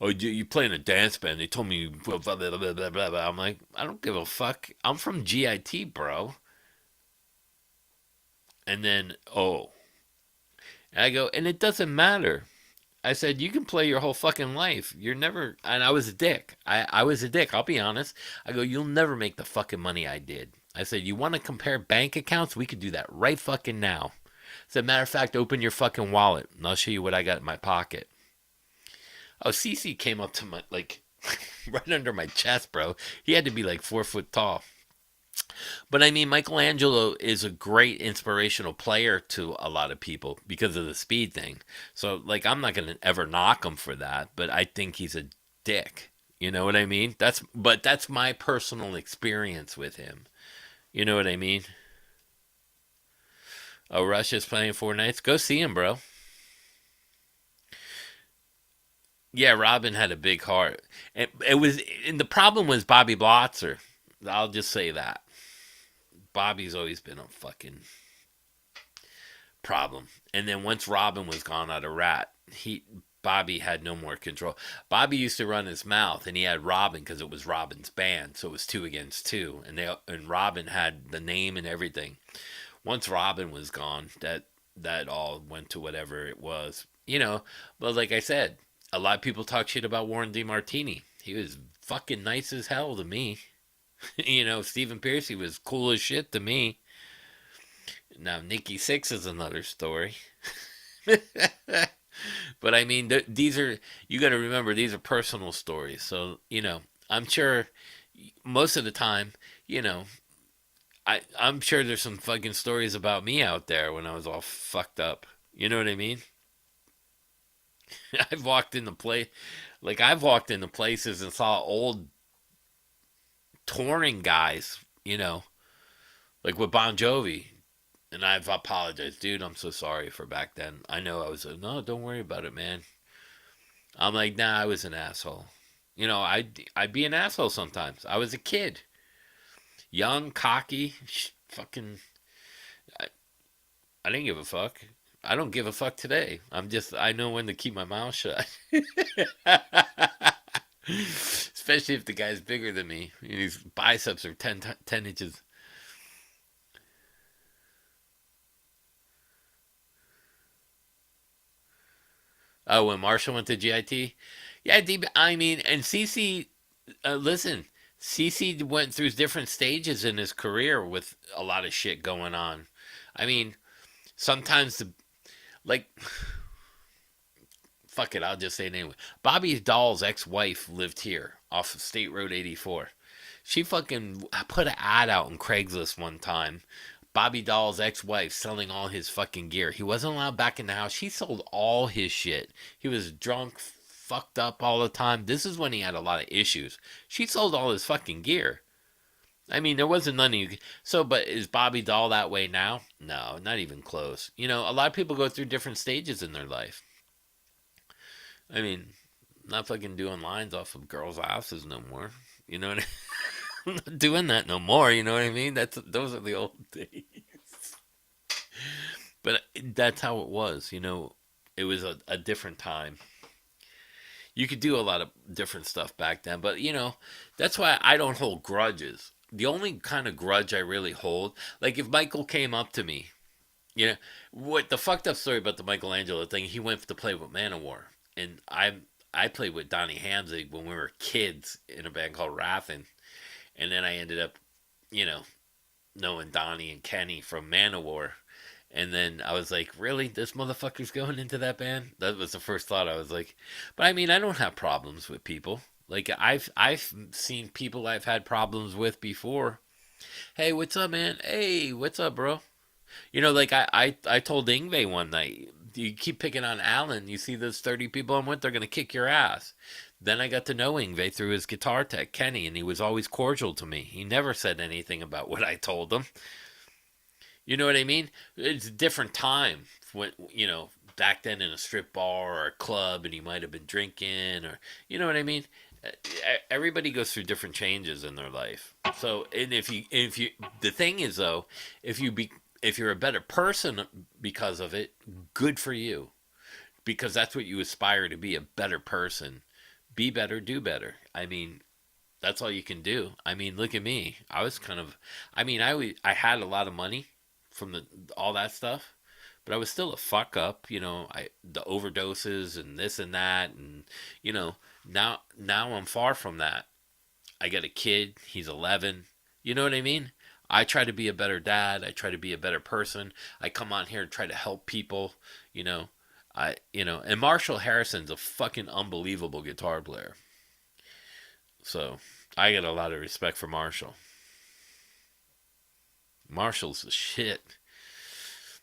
Oh, you play in a dance band. They told me blah, blah, blah, blah, blah, blah. I'm like, I don't give a fuck. I'm from GIT, bro. And then, and I go, and it doesn't matter. I said, you can play your whole fucking life. You're never, and I was a dick. I was a dick. I'll be honest. I go, you'll never make the fucking money I did. I said, you want to compare bank accounts? We could do that right fucking now. As a matter of fact, open your fucking wallet and I'll show you what I got in my pocket. Oh, CC came up to my, like, right under my chest, bro. He had to be like 4 foot tall. But I mean, Michelangelo is a great inspirational player to a lot of people because of the speed thing. So, like, I'm not going to ever knock him for that, but I think he's a dick. You know what I mean? But that's my personal experience with him. You know what I mean? Oh, Russia's playing 4 nights. Go see him, bro. Yeah, Robin had a big heart. And the problem was Bobby Blotzer. I'll just say that. Bobby's always been a fucking problem. And then once Robin was gone out of Rat, Bobby had no more control. Bobby used to run his mouth, and he had Robin because it was Robin's band, so it was 2 against 2, and Robin had the name and everything. Once Robin was gone, that all went to whatever it was, you know. But like I said, a lot of people talk shit about Warren DeMartini. He was fucking nice as hell to me. You know, Stephen Piercy was cool as shit to me. Now Nikki Six is another story. But I mean, these are, you got to remember, these are personal stories. So, you know, I'm sure most of the time, you know, I'm sure there's some fucking stories about me out there when I was all fucked up. You know what I mean? I've walked into I've walked into places and saw old touring guys, you know, like with Bon Jovi. And I've apologized, dude. I'm so sorry for back then. I know I was no, don't worry about it, man. I'm like, nah, I was an asshole. You know, I'd be an asshole sometimes. I was a kid, young, cocky, fucking. I, I didn't give a fuck. I don't give a fuck today. I know when to keep my mouth shut. Especially if the guy's bigger than me. His biceps are 10 inches. Oh, when Marshall went to GIT? Yeah, I mean, and CC, listen, CC went through different stages in his career with a lot of shit going on. I mean, sometimes like, fuck it, I'll just say it anyway. Bobby Dahl's ex-wife lived here off of State Road 84. She fucking put an ad out on Craigslist one time. Bobby Dahl's ex-wife selling all his fucking gear. He wasn't allowed back in the house. She sold all his shit. He was drunk, fucked up all the time. This is when he had a lot of issues. She sold all his fucking gear. I mean, there wasn't none of you. So, but is Bobby Dahl that way now? No, not even close. You know, a lot of people go through different stages in their life. I mean, not fucking doing lines off of girls' asses no more. You know what I mean? I'm not doing that no more. You know what I mean? Those are the old days. But that's how it was. You know, it was a different time. You could do a lot of different stuff back then. But you know, that's why I don't hold grudges. The only kind of grudge I really hold, like if Michael came up to me, you know, what the fucked up story about the Michelangelo thing, he went to play with Manowar, and I played with Donnie Hamzig when we were kids in a band called Raffin, and then I ended up, you know, knowing Donnie and Kenny from Manowar. And then I was like, really? This motherfucker's going into that band? That was the first thought. I was like, but I mean, I don't have problems with people. Like I've seen people I've had problems with before. Hey, what's up, man? Hey, what's up, bro? You know, like I told Ingve one night, you keep picking on Alan, you see those 30 people I'm with, they're gonna kick your ass. Then I got to know Ingve through his guitar tech, Kenny, and he was always cordial to me. He never said anything about what I told him. You know what I mean? It's a different time when, you know, back then in a strip bar or a club, and you might have been drinking, or you know what I mean. Everybody goes through different changes in their life. So, and if you, the thing is though, if you're a better person because of it, good for you, because that's what you aspire to be, a better person. Be better, do better. I mean, that's all you can do. I mean, look at me. I was kind of, I mean, I had a lot of money from all that stuff, but I was still a fuck up. You know, the overdoses and this and that, and you know, now I'm far from that. I got a kid. He's 11. You know what I mean? I try to be a better dad. I try to be a better person. I come on here and try to help people. You know, and Marshall Harrison's a fucking unbelievable guitar player. So I get a lot of respect for Marshall. Marshall's the shit.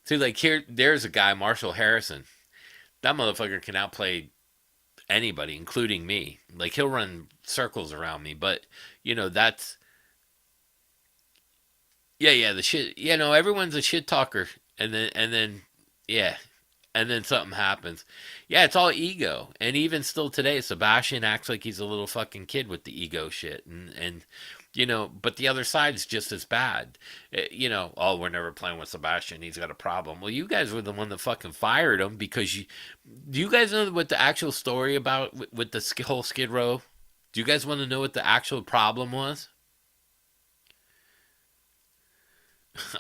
See, like there's a guy, Marshall Harrison. That motherfucker can outplay anybody, including me. Like he'll run circles around me, but you know that's yeah, the shit. You know, everyone's a shit talker, and then yeah, and then something happens. Yeah, it's all ego. And even still today, Sebastian acts like he's a little fucking kid with the ego shit. And but the other side's just as bad. Oh, we're never playing with Sebastian. He's got a problem. Well, you guys were the one that fucking fired him because do you guys know what the actual story about with the whole Skid Row? Do you guys want to know what the actual problem was?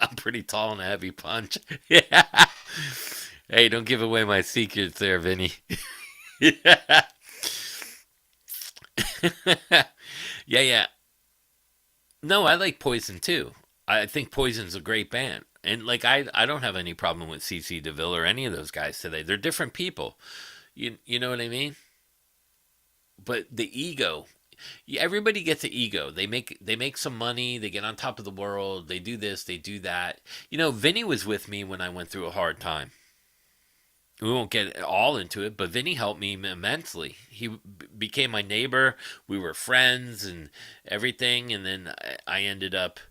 I'm pretty tall and a heavy punch. Yeah. Hey, don't give away my secrets there, Vinny. Yeah. Yeah, yeah. No, I like Poison too. I think Poison's a great band. And like I don't have any problem with CC DeVille or any of those guys today. They're different people. You know what I mean? But the ego, yeah, everybody gets an ego. They make some money, they get on top of the world, they do this, they do that. Vinny was with me when I went through a hard time. We won't get all into it, but Vinny helped me immensely. He became my neighbor. We were friends and everything. And then I ended up.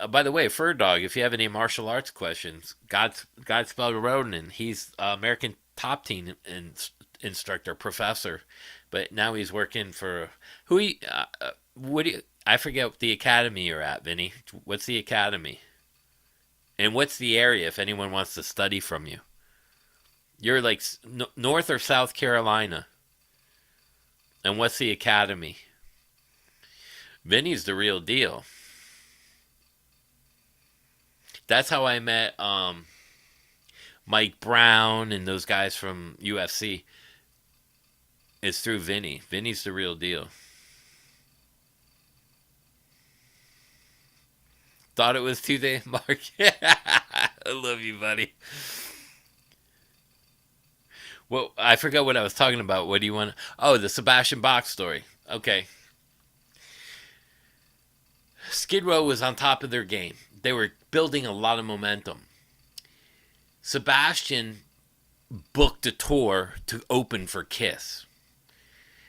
By the way, Fur Dog, if you have any martial arts questions, Godspell Roden, he's American top team instructor, professor, but now he's working for who he. What do you? I forget the academy you're at, Vinny. What's the academy? And what's the area if anyone wants to study from you? You're like North or South Carolina. And what's the academy? Vinny's the real deal. That's how I met Mike Brown and those guys from UFC. It's through Vinny. Vinny's the real deal. Thought it was Tuesday, Mark? I love you, buddy. Well, I forgot what I was talking about. What do you want? Oh, the Sebastian Bach story. Okay. Skid Row was on top of their game. They were building a lot of momentum. Sebastian booked a tour to open for Kiss.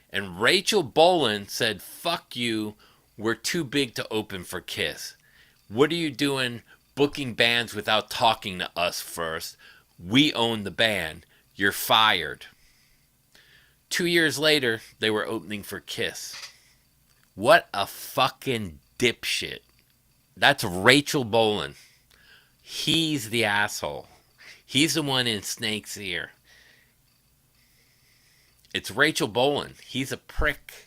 And Rachel Bolan said, fuck you, we're too big to open for Kiss. What are you doing booking bands without talking to us first? We own the band. You're fired. 2 years later, they were opening for Kiss. What a fucking dipshit. That's Rachel Bolan. He's the asshole. He's the one in Snake's ear. It's Rachel Bolan. He's a prick.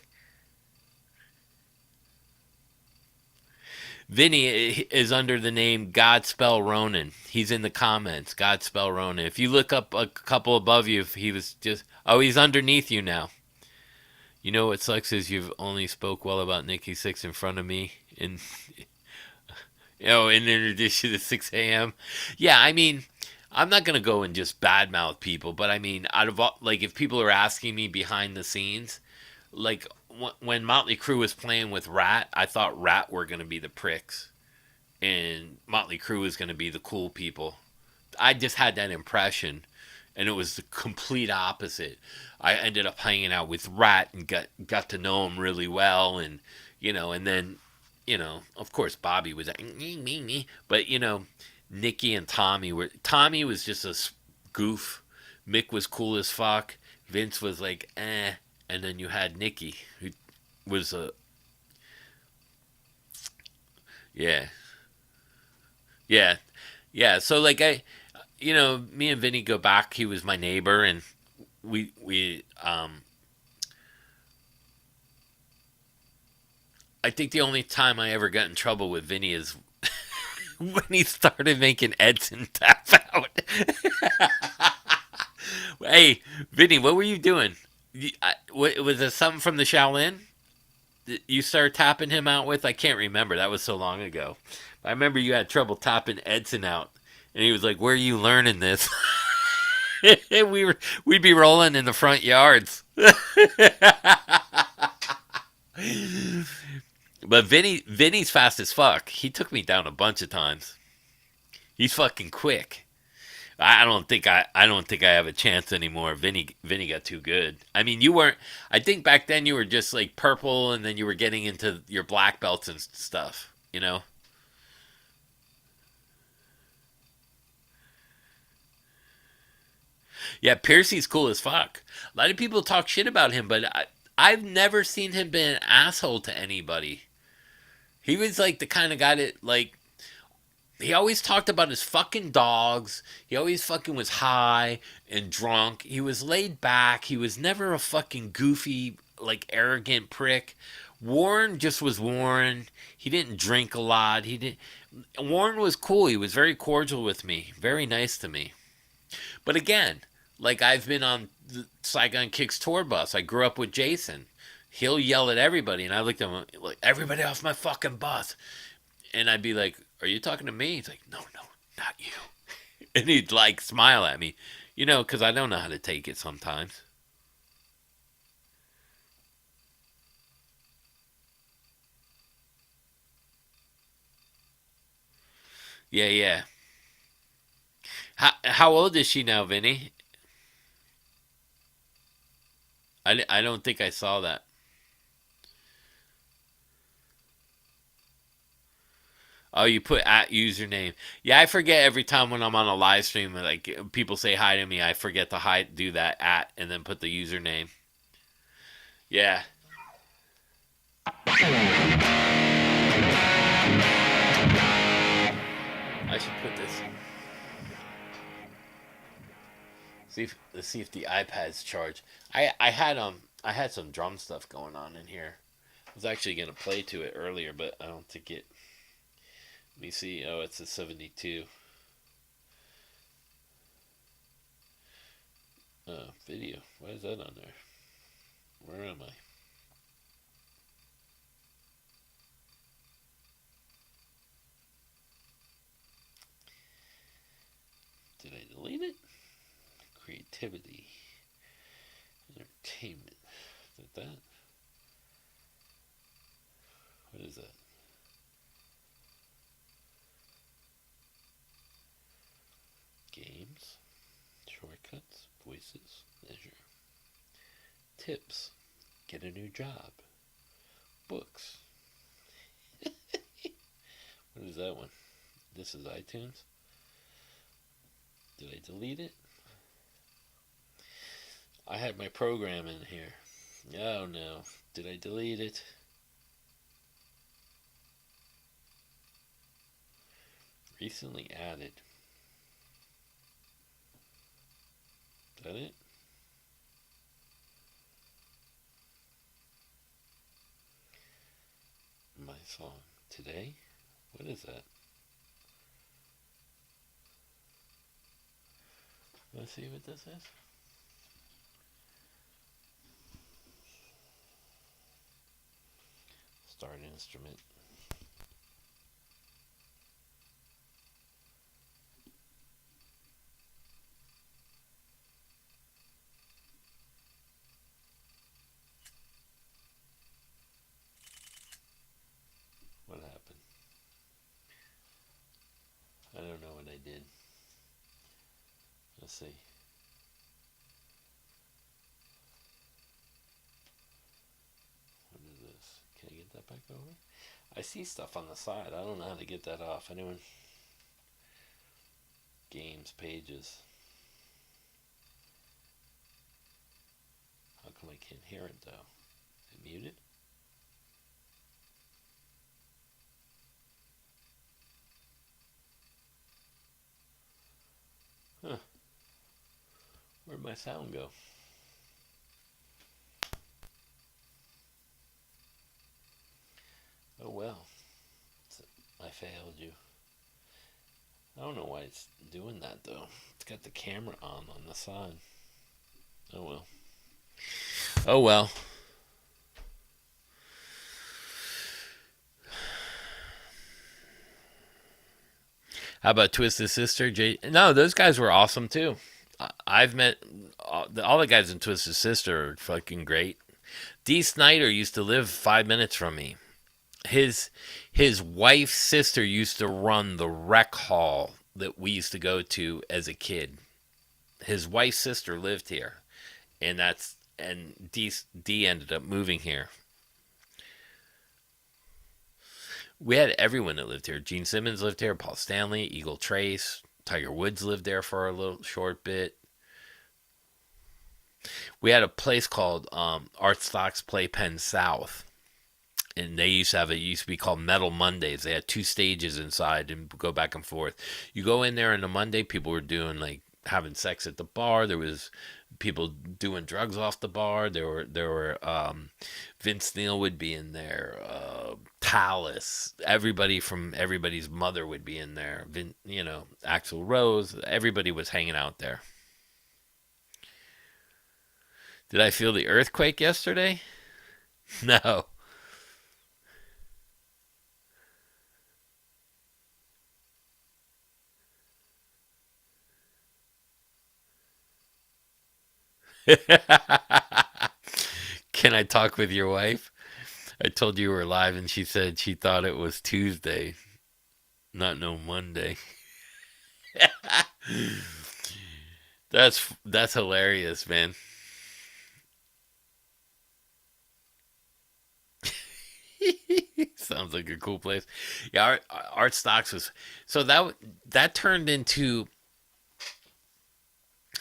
Vinny is under the name Godspell Ronan. He's in the comments. Godspell Ronan. If you look up a couple above you, he was just... Oh, he's underneath you now. You know what sucks is you've only spoke well about Nikki Sixx in front of me. In addition to 6 a.m. Yeah, I mean... I'm not going to go and just badmouth people, but I mean, out of all, like, if people are asking me behind the scenes, like, when Motley Crue was playing with Rat, I thought Rat were going to be the pricks, and Motley Crue was going to be the cool people. I just had that impression, and it was the complete opposite. I ended up hanging out with Rat and got to know him really well, and, and then, of course, Bobby was like, but, Nikki and Tommy was just a goof. Mick was cool as fuck. Vince was like, eh. And then you had Nikki, who was yeah. Yeah. So like me and Vinny go back. He was my neighbor, and we I think the only time I ever got in trouble with Vinny is when he started making Edson tap out. Hey, Vinny, what were you doing? Was it something from the Shaolin you started tapping him out with? I can't remember. That was so long ago. I remember you had trouble tapping Edson out, and he was like, "Where are you learning this?" We'd be rolling in the front yards. But Vinny's fast as fuck. He took me down a bunch of times. He's fucking quick. I don't think I have a chance anymore. Vinny got too good. I mean, you weren't. I think back then you were just like purple, and then you were getting into your black belts and stuff. Yeah, Piercy's cool as fuck. A lot of people talk shit about him, but I've never seen him be an asshole to anybody. He was like the kind of guy that like he always talked about his fucking dogs. He always fucking was high and drunk. He was laid back. He was never a fucking goofy, like arrogant prick. Warren just was Warren. He didn't drink a lot. He didn't. Warren was cool. He was very cordial with me. Very nice to me. But again, like I've been on the Saigon Kicks tour bus. I grew up with Jason. He'll yell at everybody, and I looked at him like, "Everybody off my fucking bus!" And I'd be like, "Are you talking to me?" He's like, "No, no, not you." And he'd like smile at me, because I don't know how to take it sometimes. Yeah, yeah. How old is she now, Vinny? I don't think I saw that. Oh, you put at username. Yeah, I forget every time when I'm on a live stream. Like people say hi to me, I forget to do that at and then put the username. Yeah, I should put this. Let's see if the iPad's charged. I had some drum stuff going on in here. I was actually gonna play to it earlier, but I don't think it. Let me see. Oh, it's a 72. Video. Why is that on there? Where am I? Did I delete it? Creativity, entertainment. Is that that? What is that? Games, shortcuts, voices, leisure, tips, get a new job, books. What is that one? This is iTunes. Did I delete it? I had my program in here. Oh no. Did I delete it? Recently added. Is that it? My song. Today? What is that? Let's see what this is. Start instrument. What happened? I don't know what I did. Let's see. What is this? Can I get that back over? I see stuff on the side. I don't know how to get that off. Anyone? Games pages. How come I can't hear it though? Is it muted? Huh. Where'd my sound go? Oh well. I failed you. I don't know why it's doing that though. It's got the camera on the side. Oh well. Oh well. How about Twisted Sister? No, those guys were awesome too. I've met all the guys in Twisted Sister are fucking great. Dee Snyder used to live 5 minutes from me. His his wife's sister used to run the rec hall that we used to go to as a kid. His wife's sister lived here, and D ended up moving here. We had everyone that lived here. Gene Simmons lived here. Paul Stanley, Eagle Trace, Tiger Woods lived there for a little short bit. We had a place called Art Stocks Playpen South, and they used to have it used to be called Metal Mondays. They had two stages inside and go back and forth. You go in there on a Monday, people were doing like having sex at the bar. There was people doing drugs off the bar. There were Vince Neil would be in there. Talus, everybody from everybody's mother would be in there. Axl Rose, everybody was hanging out there. Did I feel the earthquake yesterday? No. Can I talk with your wife? I told you were live, and she said she thought it was Tuesday, not no Monday. That's hilarious, man. Sounds like a cool place. Yeah, Art Stocks was so that turned into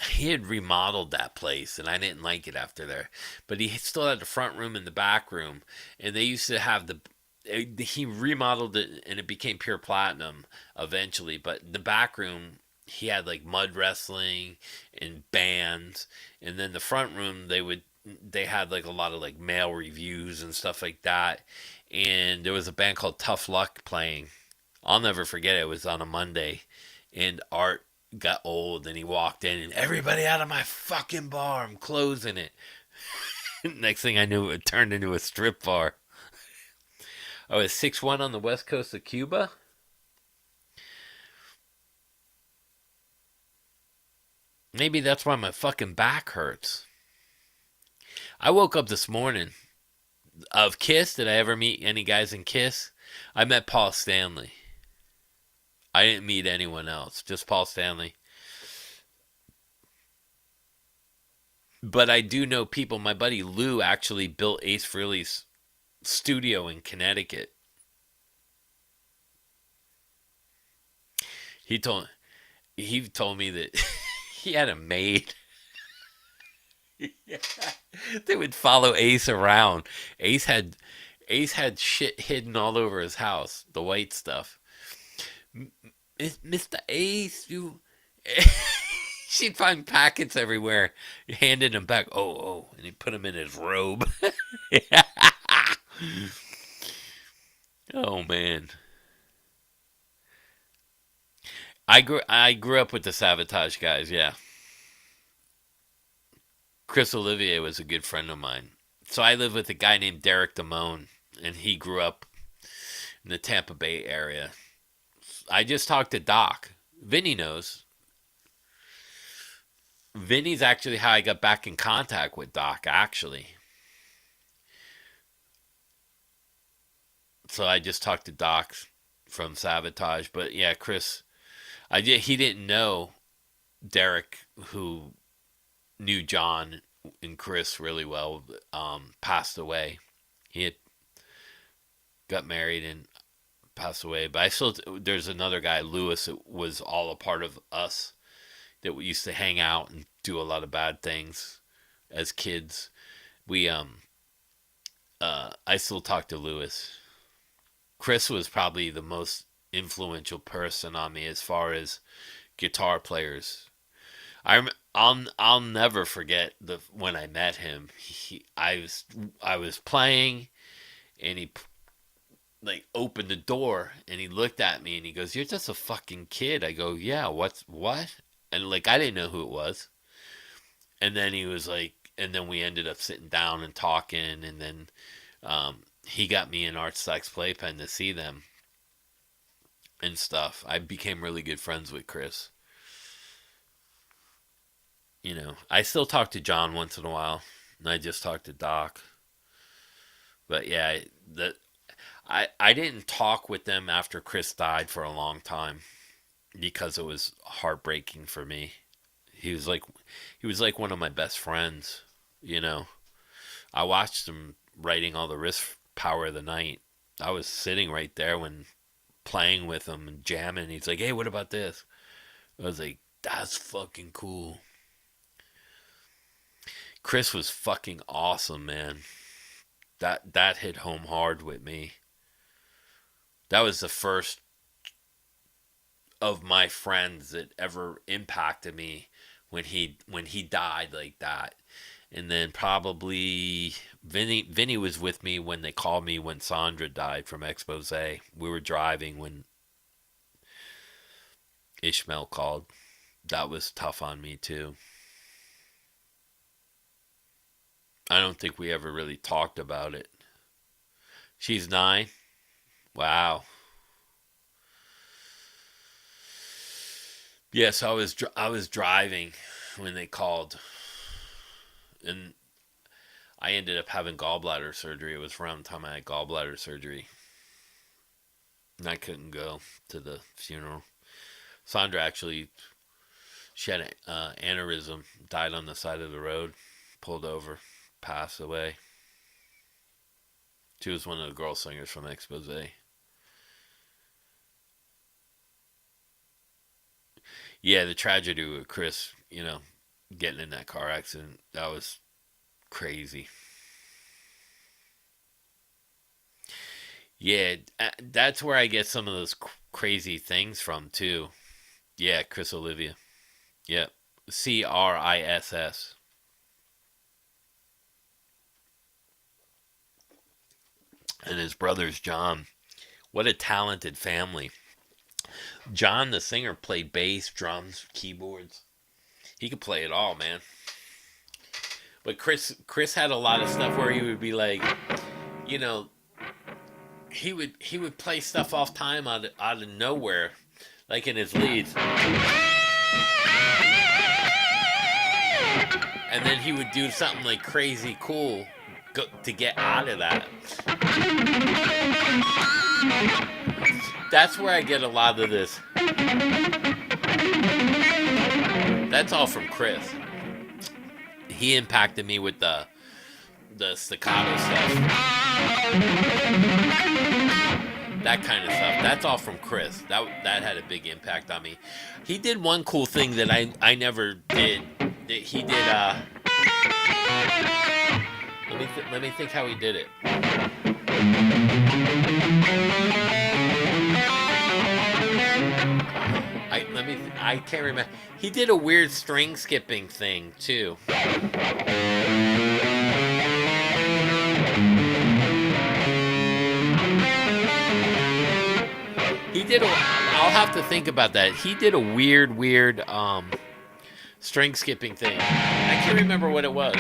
he had remodeled that place, and I didn't like it after there. But he still had the front room and the back room, and they used to have the. He remodeled it, and it became pure platinum eventually. But the back room, he had like mud wrestling and bands, and then the front room they had like a lot of like male reviews and stuff like that. And there was a band called Tough Luck playing. I'll never forget it. It was on a Monday, and Art got old, and he walked in, and everybody out of my fucking bar, I'm closing it. Next thing I knew, it turned into a strip bar. I was 6'1" on the west coast of Cuba. Maybe that's why my fucking back hurts. I woke up this morning. Of Kiss, did I ever meet any guys in Kiss? I met Paul Stanley. I didn't meet anyone else, just Paul Stanley. But I do know people. My buddy Lou actually built Ace Frehley's studio in Connecticut. He told he told me that he had a maid. Yeah. They would follow Ace around. Ace had Ace had shit hidden all over his house, the white stuff. Mr. Ace, you. She'd find packets everywhere. He handed them back. Oh, oh, and he put them in his robe. Oh man, I grew up with the Sabotage guys. Yeah, Chris Olivier was a good friend of mine. So I live with a guy named Derek Damone, and he grew up in the Tampa Bay area. I just talked to Doc. Vinny knows. Vinny's actually how I got back in contact with Doc, actually. So I just talked to Doc from Sabotage. But yeah, Chris, he didn't know Derek, who knew John and Chris really well, passed away. He had got married and passed away. But I still, there's another guy, Lewis, that was all a part of us that we used to hang out and do a lot of bad things as kids. We I still talk to Lewis. Chris was probably the most influential person on me as far as guitar players. I'll never forget the when I met him. I was playing, and he like opened the door, and he looked at me, and he goes, "You're just a fucking kid." I go, "Yeah, what?" And like I didn't know who it was. And then he was like, and then we ended up sitting down and talking, and then he got me an Art Sex Playpen to see them and stuff. I became really good friends with Chris. I still talk to John once in a while, and I just talked to Doc. But yeah, I didn't talk with them after Chris died for a long time because it was heartbreaking for me. He was like he was like one of my best friends, you know. I watched him writing all the riff power of the night. I was sitting right there when playing with him and jamming. He's like, "Hey, what about this?" I was like, "That's fucking cool." Chris was fucking awesome, man. That hit home hard with me. That was the first of my friends that ever impacted me when he died like that. And then probably Vinny was with me when they called me when Sandra died from Expose. We were driving when Ishmael called. That was tough on me too. I don't think we ever really talked about it. She's 9. Wow. Yes, I was driving when they called, and I ended up having gallbladder surgery. It was around the time I had gallbladder surgery, and I couldn't go to the funeral. Sandra actually, she had an aneurysm, died on the side of the road, pulled over, passed away. She was one of the girl singers from Expose. Yeah, the tragedy with Chris, getting in that car accident, that was crazy. Yeah, that's where I get some of those crazy things from too. Yeah, Chris Olivia. Yeah, Criss. And his brother's John. What a talented family. John, the singer, played bass, drums, keyboards. He could play it all, man. But Chris had a lot of stuff where he would be like, you know, he would play stuff off time out of nowhere, like in his leads, and then he would do something like crazy cool to get out of that. That's where I get a lot of this. That's all from Chris. He impacted me with the staccato stuff, that kind of stuff. That's all from Chris. That had a big impact on me. He did one cool thing that I never did. He did. Let me think how he did it. I can't remember. He did a weird string skipping thing too. He did I'll have to think about that. He did a weird string skipping thing. I can't remember what it was.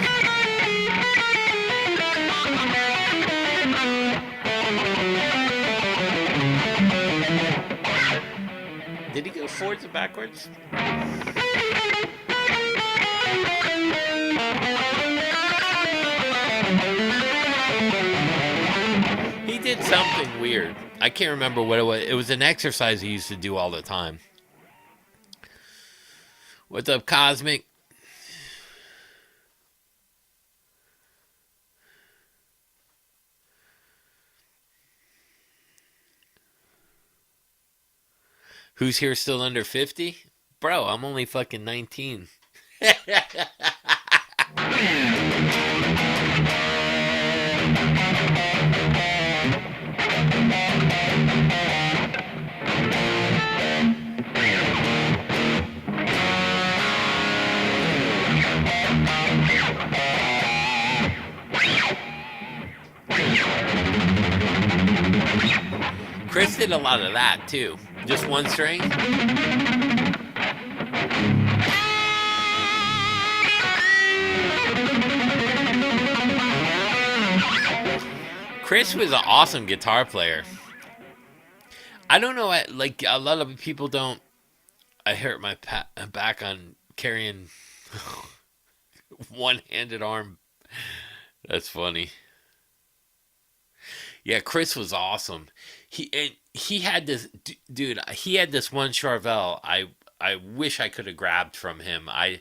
Did he go forwards and backwards? He did something weird. I can't remember what it was. It was an exercise he used to do all the time. What's up, Cosmic? Who's here still under 50? Bro, I'm only fucking 19. Chris did a lot of that too. Just one string. Chris was an awesome guitar player. I don't know, like a lot of people don't. I hurt my back on carrying one-handed arm. That's funny. Yeah, Chris was awesome. He had this dude. He had this one Charvel. I wish I could have grabbed from him. I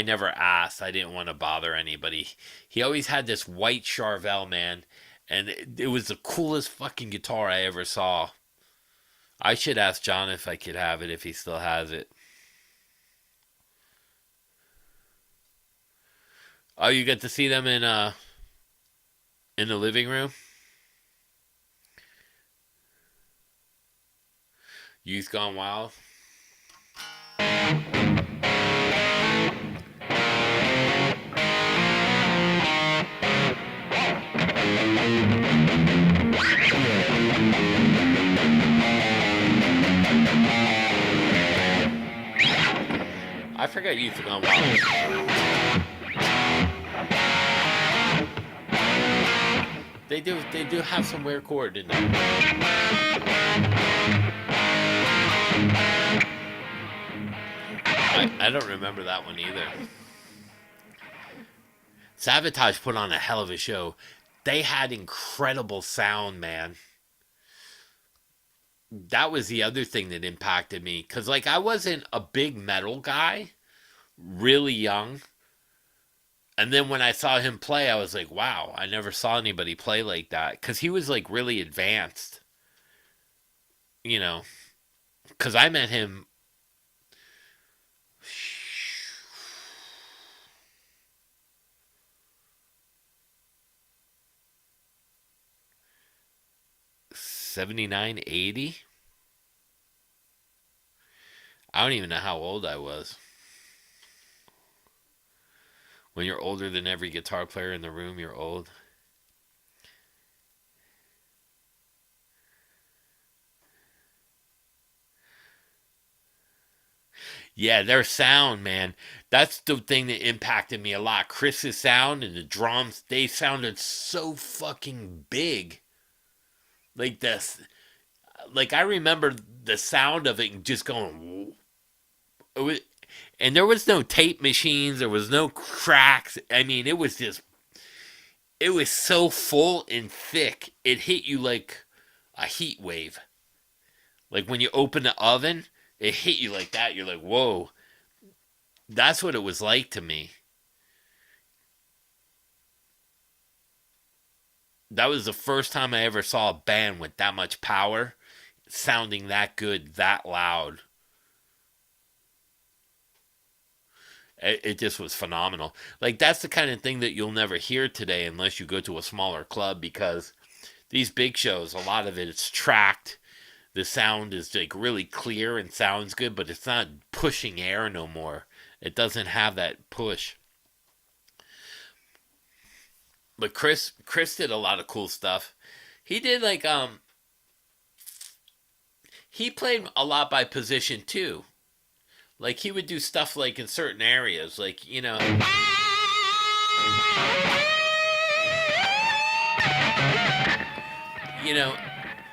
never asked. I didn't want to bother anybody. He always had this white Charvel, man, and it was the coolest fucking guitar I ever saw. I should ask John if I could have it, if he still has it. Oh, you get to see them in the living room. Youth Gone Wild. I forgot Youth Gone Wild. They do have some weird chord in there. I don't remember that one either. Sabotage put on a hell of a show. They had incredible sound, man. That was the other thing that impacted me. Because, like, I wasn't a big metal guy, really young. And then when I saw him play, I was like, wow, I never saw anybody play like that. Because he was, like, really advanced, you know. Because I met him 79, 80. I don't even know how old I was. When you're older than every guitar player in the room, you're old. Yeah, their sound, man. That's the thing that impacted me a lot. Chris's sound and the drums, they sounded so fucking big. Like this, like I remember the sound of it just going. It was, and there was no tape machines. There was no cracks. I mean, it was just. It was so full and thick. It hit you like a heat wave. Like when you open the oven, it hit you like that. You're like, whoa. That's what it was like to me. That was the first time I ever saw a band with that much power, sounding that good, that loud. It just was phenomenal. Like, that's the kind of thing that you'll never hear today unless you go to a smaller club because these big shows, a lot of it is tracked. The sound is like really clear and sounds good, but it's not pushing air no more. It doesn't have that push. But Chris did a lot of cool stuff. He did like he played a lot by position too. Like he would do stuff like in certain areas, like you know,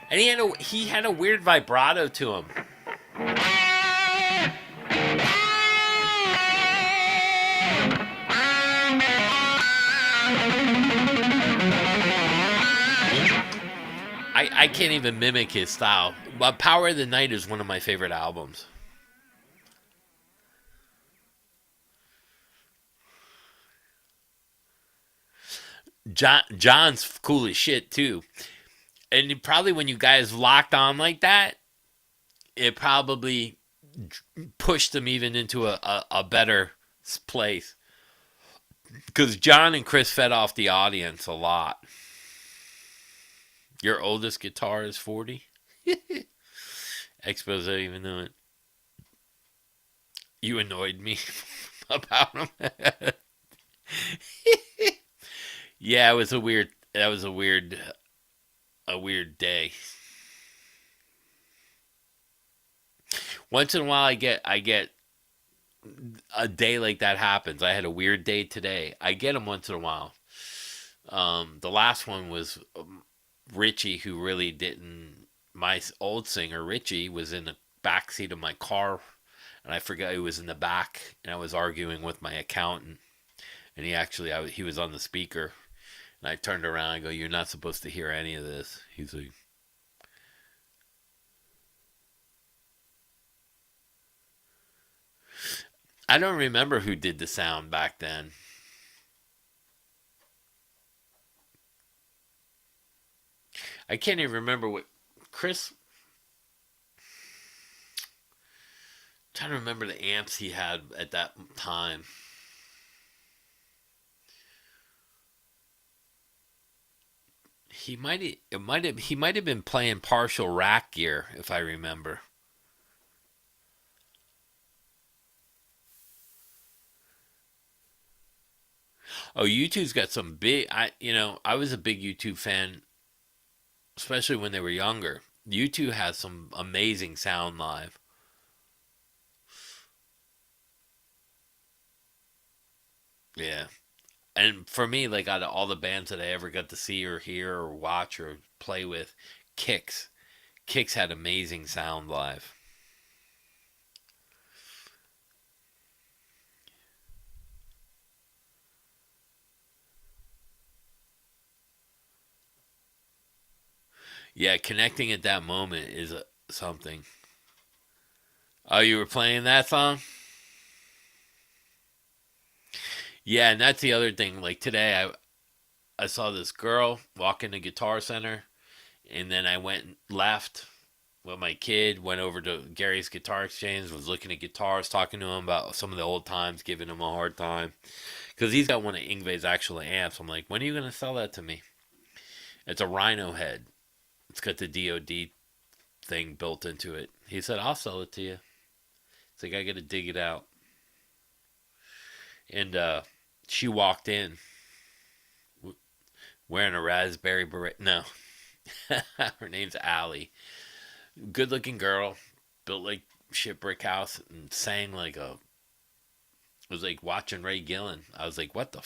and he had a weird vibrato to him. I can't even mimic his style. But Power of the Night is one of my favorite albums. John's cool as shit too. And probably when you guys locked on like that, it probably pushed them even into a better place. Because John and Chris fed off the audience a lot. Your oldest guitar is 40? Expose, I even know it. You annoyed me about him. Yeah, it was a weird. That was a weird day. Once in a while, I get a day like that happens. I had a weird day today. I get them once in a while. The last one was Richie, who really didn't. My old singer Richie was in the back seat of my car, and I forgot he was in the back, and I was arguing with my accountant, and he was on the speaker, and I turned around and go, "You're not supposed to hear any of this." He's like, I don't remember who did the sound back then. I can't even remember what Chris. Trying to remember the amps he had at that time. he might have been playing partial rack gear if I remember. Oh, U2's got some big. I was a big U2 fan, especially when they were younger. U2 has some amazing sound live. Yeah, and for me, like out of all the bands that I ever got to see or hear or watch or play with, Kicks, Kicks had amazing sound live. Yeah, connecting at that moment is something. Oh, you were playing that song? Yeah, and that's the other thing. Like today, I saw this girl walk into Guitar Center, and then I went and left with my kid, went over to Gary's Guitar Exchange, was looking at guitars, talking to him about some of the old times, giving him a hard time. Because he's got one of Ingve's actual amps. I'm like, when are you going to sell that to me? It's a Rhino head. It's got the DOD thing built into it. He said, I'll sell it to you. It's like, I got to dig it out. And she walked in wearing a raspberry beret. No, her name's Allie. Good looking girl, built like shit brick house, and sang like a. It was like watching Ray Gillen. I was like, what the.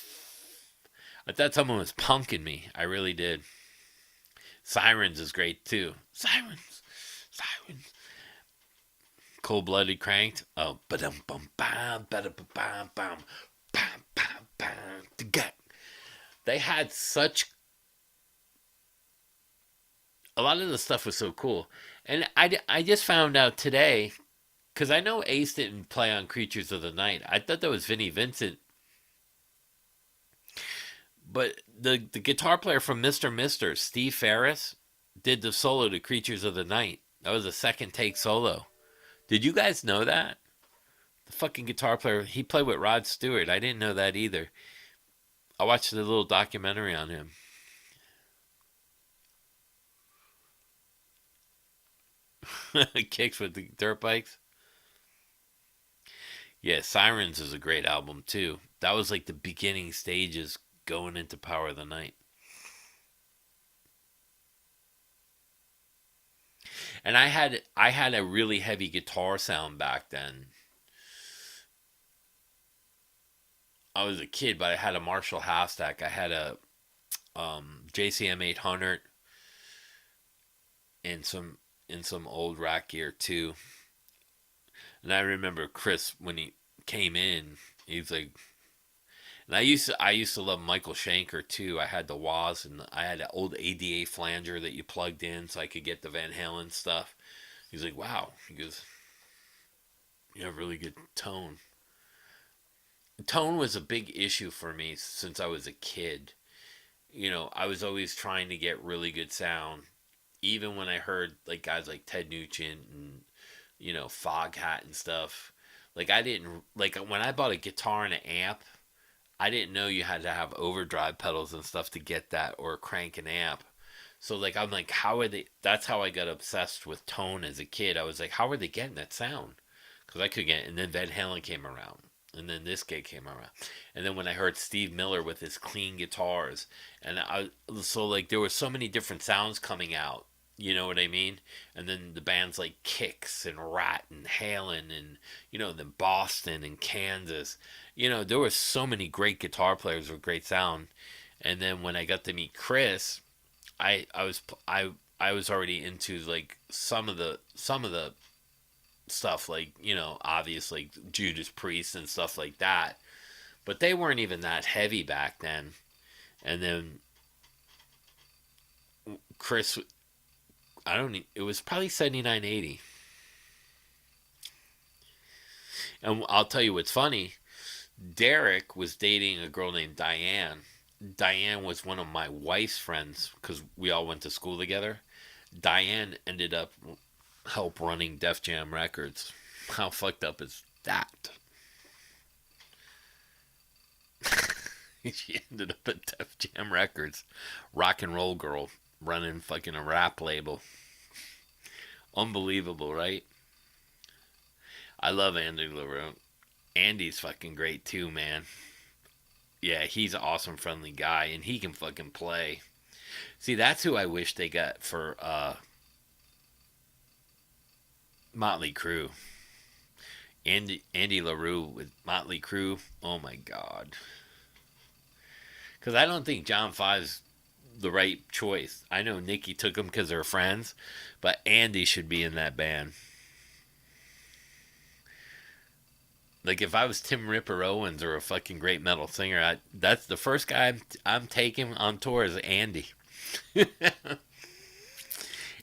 I thought someone was punking me. I really did. Sirens is great too. Sirens. Sirens. Cold Blooded Cranked. Oh, ba dum bum bam, ba dum bam bam, bam bam bam. They had such. A lot of the stuff was so cool. And I just found out today, because I know Ace didn't play on Creatures of the Night. I thought that was Vinnie Vincent. But the guitar player from Mr. Steve Ferris, did the solo to Creatures of the Night. That was a second take solo. Did you guys know that? The fucking guitar player, he played with Rod Stewart. I didn't know that either. I watched the little documentary on him. Kicks with the dirt bikes. Yeah, Sirens is a great album too. That was like the beginning stages going into Power of the Night. And I had a really heavy guitar sound back then. I was a kid, but I had a Marshall half stack. I had a JCM 800 and some old rack gear too. And I remember Chris when he came in, he's like, and I used to love Michael Schenker too. I had the Waz and I had an old ADA flanger that you plugged in so I could get the Van Halen stuff. He's like, wow. He goes, you have really good tone. Tone was a big issue for me since I was a kid. I was always trying to get really good sound. Even when I heard like guys like Ted Nugent and Foghat and stuff. Like I didn't like when I bought a guitar and an amp. I didn't know you had to have overdrive pedals and stuff to get that or crank an amp. So like I'm like, how are they? That's how I got obsessed with tone as a kid. I was like, how are they getting that sound? Because I could get, and then Van Halen came around, and then this guy came around, and then when I heard Steve Miller with his clean guitars, and so like there were so many different sounds coming out. You know what I mean? And then the bands like Kicks and Rat and Halen and then Boston and Kansas. There were so many great guitar players with great sound. And then when I got to meet Chris, I was already into like some of the stuff like obviously Judas Priest and stuff like that, but they weren't even that heavy back then. And then Chris, I don't it was probably 79 80. And I'll tell you what's funny. Derek was dating a girl named Diane. Diane was one of my wife's friends because we all went to school together. Diane ended up help running Def Jam Records. How fucked up is that? She ended up at Def Jam Records, rock and roll girl, running fucking a rap label. Unbelievable, right? I love Andy LaRue. Andy's fucking great too, man. Yeah, he's an awesome, friendly guy, and he can fucking play. See, that's who I wish they got for Motley Crue. Andy LaRue with Motley Crue. Oh my god. Because I don't think John Five's the right choice. I know Nikki took him because they're friends, but Andy should be in that band. Like, if I was Tim Ripper Owens or a fucking great metal singer, that's the first guy I'm taking on tour is Andy.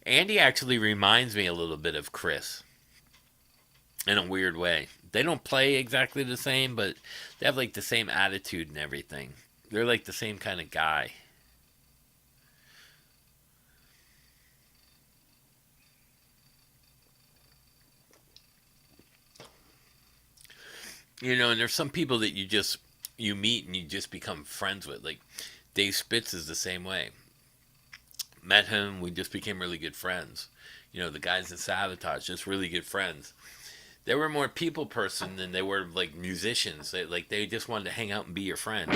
Andy actually reminds me a little bit of Chris in a weird way. They don't play exactly the same, but they have like the same attitude and everything. They're like the same kind of guy. You know, and there's some people that you meet and you just become friends with. Like Dave Spitz is the same way. Met him, we just became really good friends. You know, the guys in Sabotage, just really good friends. They were more people person than they were like musicians. They just wanted to hang out and be your friend.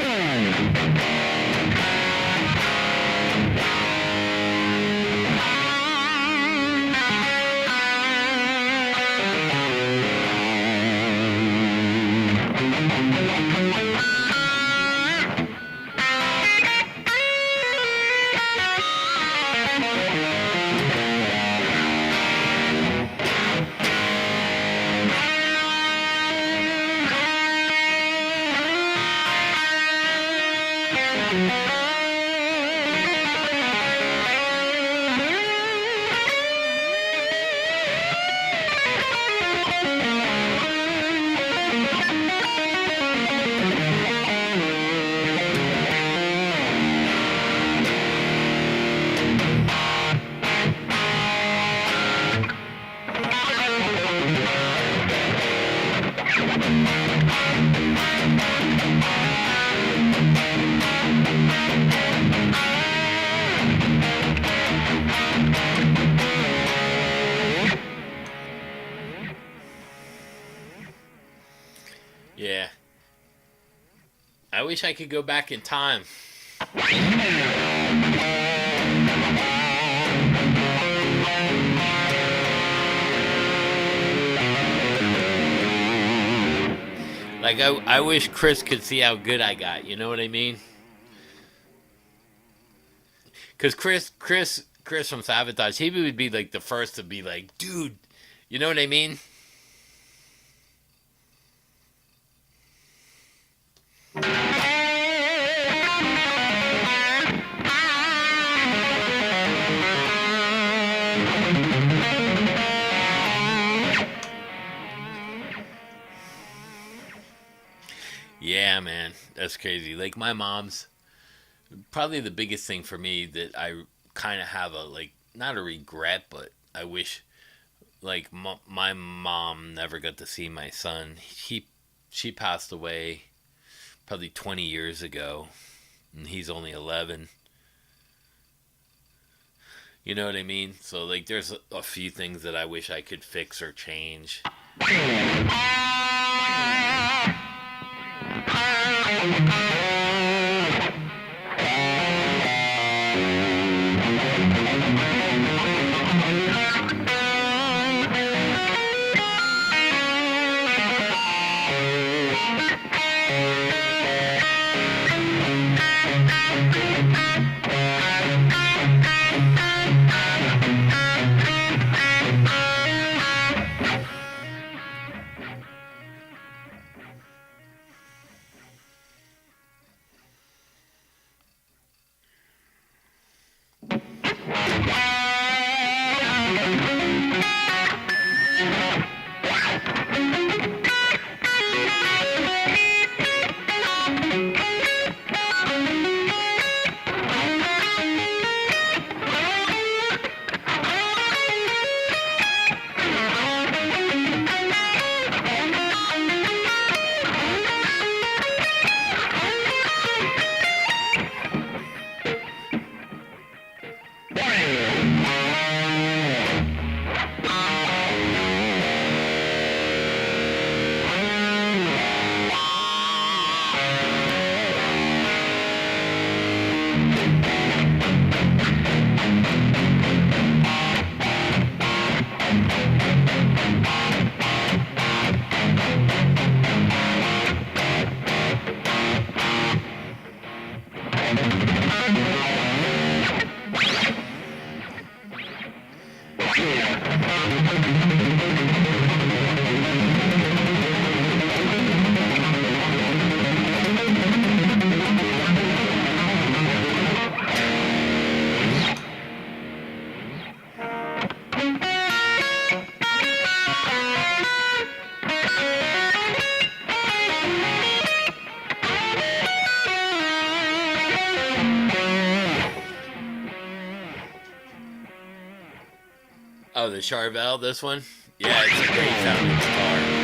Yeah. I wish I could go back in time. Like, I wish Chris could see how good I got. You know what I mean? Because Chris from Sabotage, he would be like the first to be like, dude, you know what I mean? Yeah, man, that's crazy. Like, my mom's probably the biggest thing for me that I kind of have a, like, not a regret, but I wish, like, my mom never got to see my son. She passed away probably 20 years ago, and he's only 11. You know what I mean? So, like, there's a few things that I wish I could fix or change. Oh, the Charvel, this one? Yeah, it's a great sounding guitar.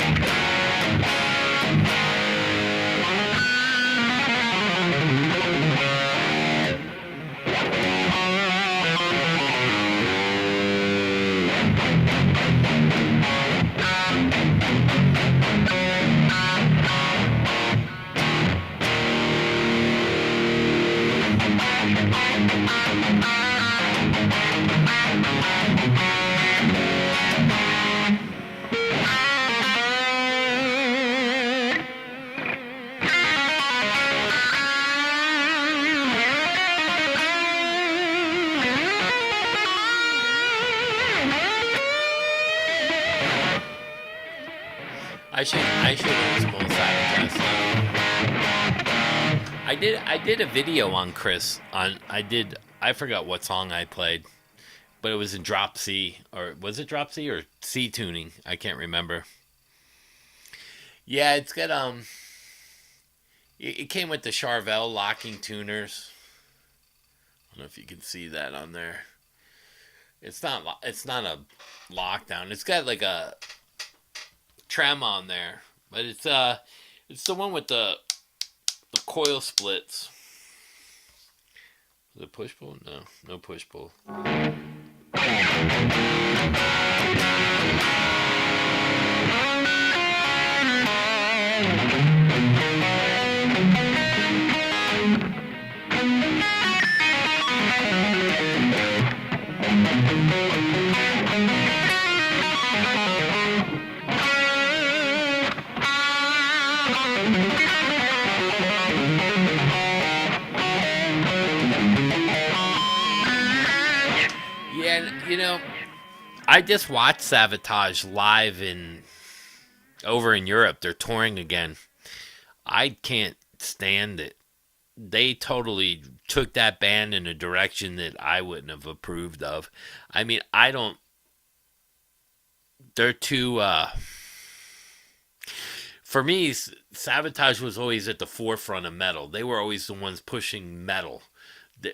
I should install Sabotage stuff. I did a video on Chris I forgot what song I played, but it was in drop C, or was it drop C or C tuning? I can't remember. Yeah, it's got it came with the Charvel locking tuners. I don't know if you can see that on there. It's not a lockdown. It's got like a trem on there, but it's the one with the coil splits. Is it push pull? No push pull. Yeah, I just watched Sabotage live over in Europe. They're touring again. I can't stand it. They totally took that band in a direction that I wouldn't have approved of. I mean, they're too, for me, Sabotage was always at the forefront of metal. They were always the ones pushing metal.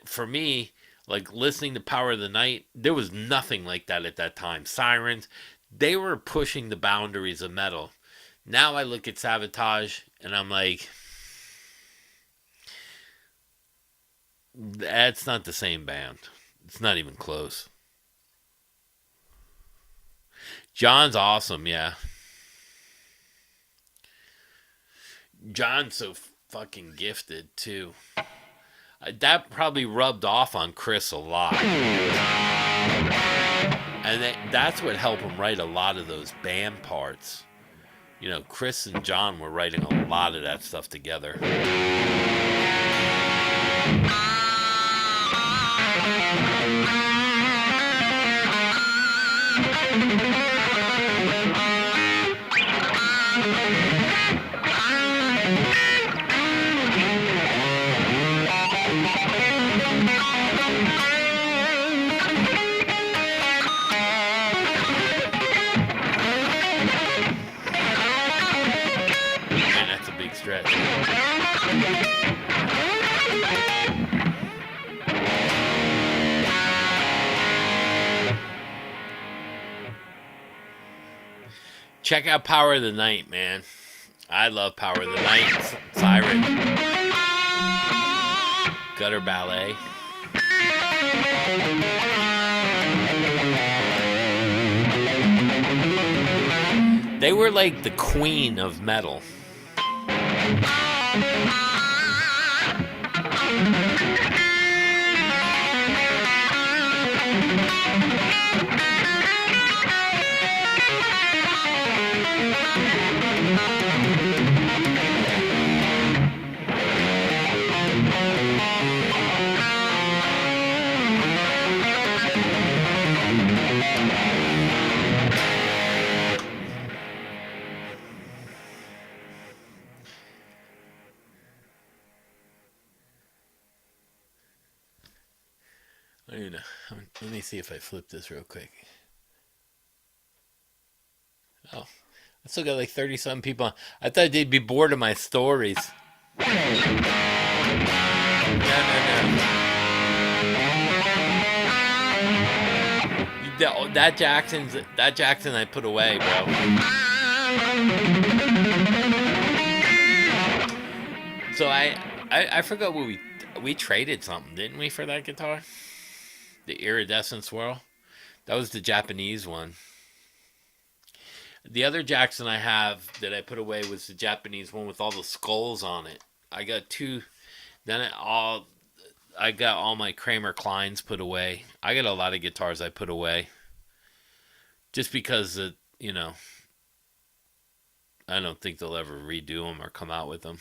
For me, like listening to Power of the Night, there was nothing like that at that time. Sirens, they were pushing the boundaries of metal. Now I look at Sabotage and I'm like, that's not the same band. It's not even close. John's awesome, yeah. John's so fucking gifted, too. That probably rubbed off on Chris a lot. And that's what helped him write a lot of those band parts. Chris and John were writing a lot of that stuff together. Stretch. Check out Power of the Night, man. I love Power of the Night. Siren. Gutter Ballet. They were like the queen of metal. I don't know. Let me see if I flip this real quick. Oh, I still got like 30 some people. I thought they'd be bored of my stories. No, no, no. That Jackson I put away, bro. So I forgot what we traded something, didn't we, for that guitar? The iridescent swirl. That was the Japanese one. The other Jackson I have that I put away was the Japanese one with all the skulls on it. I got two. Then I got all my Kramer Kleins put away. I got a lot of guitars I put away. Just because, you know, I don't think they'll ever redo them or come out with them.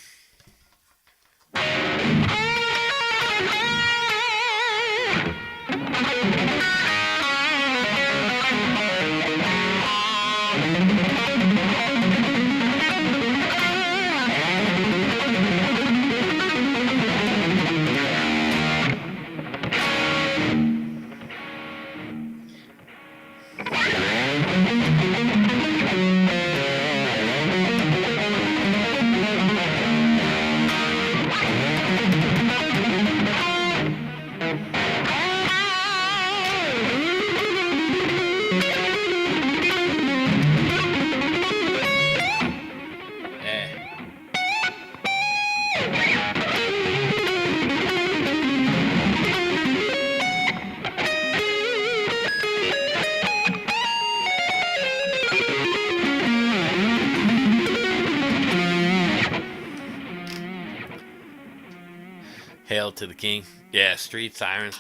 Hail to the king. Yeah, Street Sirens.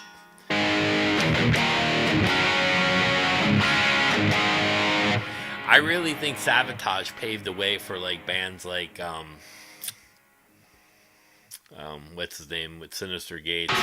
I really think Sabotage paved the way for like bands like what's his name with Sinister Gates.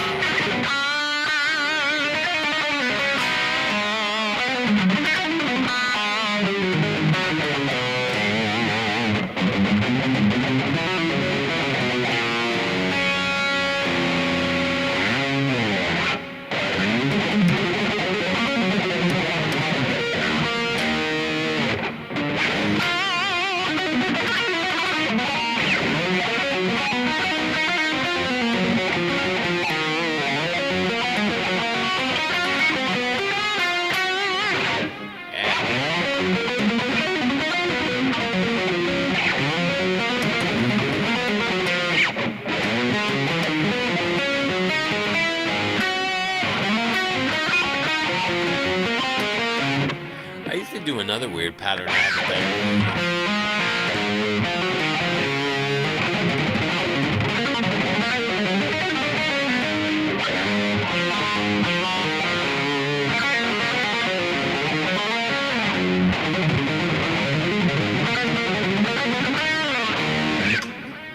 Do another weird pattern out there.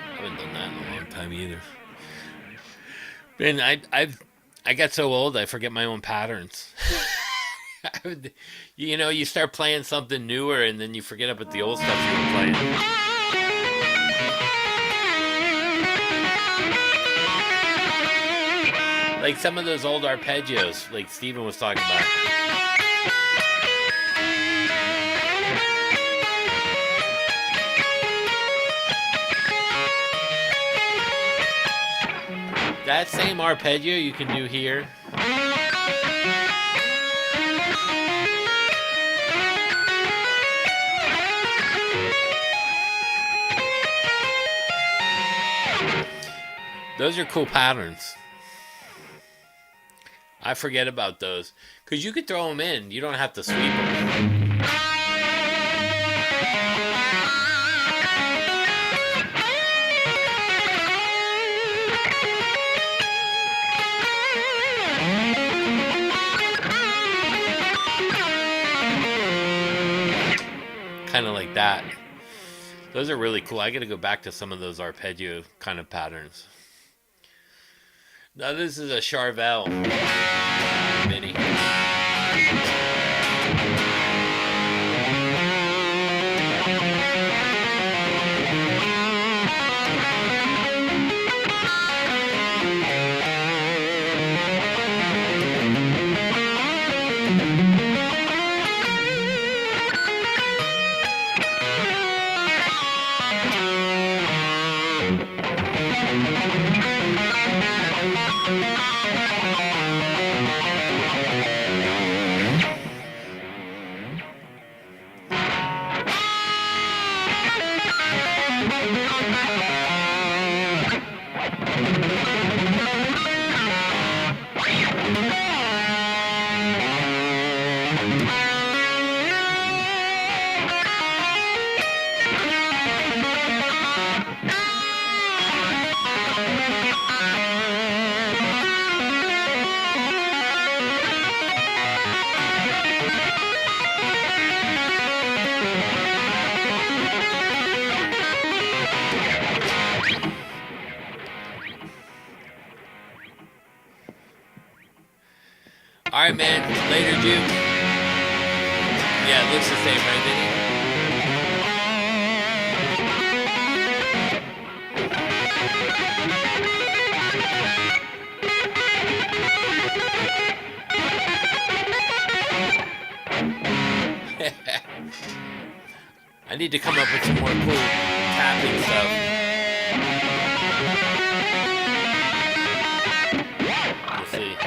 I haven't done that in a long time either. And I got so old I forget my own patterns. You know, you start playing something newer and then you forget about the old stuff you were playing. Like some of those old arpeggios, like Steven was talking about. That same arpeggio you can do here. Those are cool patterns. I forget about those. Because you could throw them in. You don't have to sweep them. Kind of like that. Those are really cool. I got to go back to some of those arpeggio kind of patterns. Now this is a Charvel Mini. Alright, man. Later, Duke. Yeah, it looks the same, right, Vinny? I need to come up with some more cool tapping stuff. We'll see.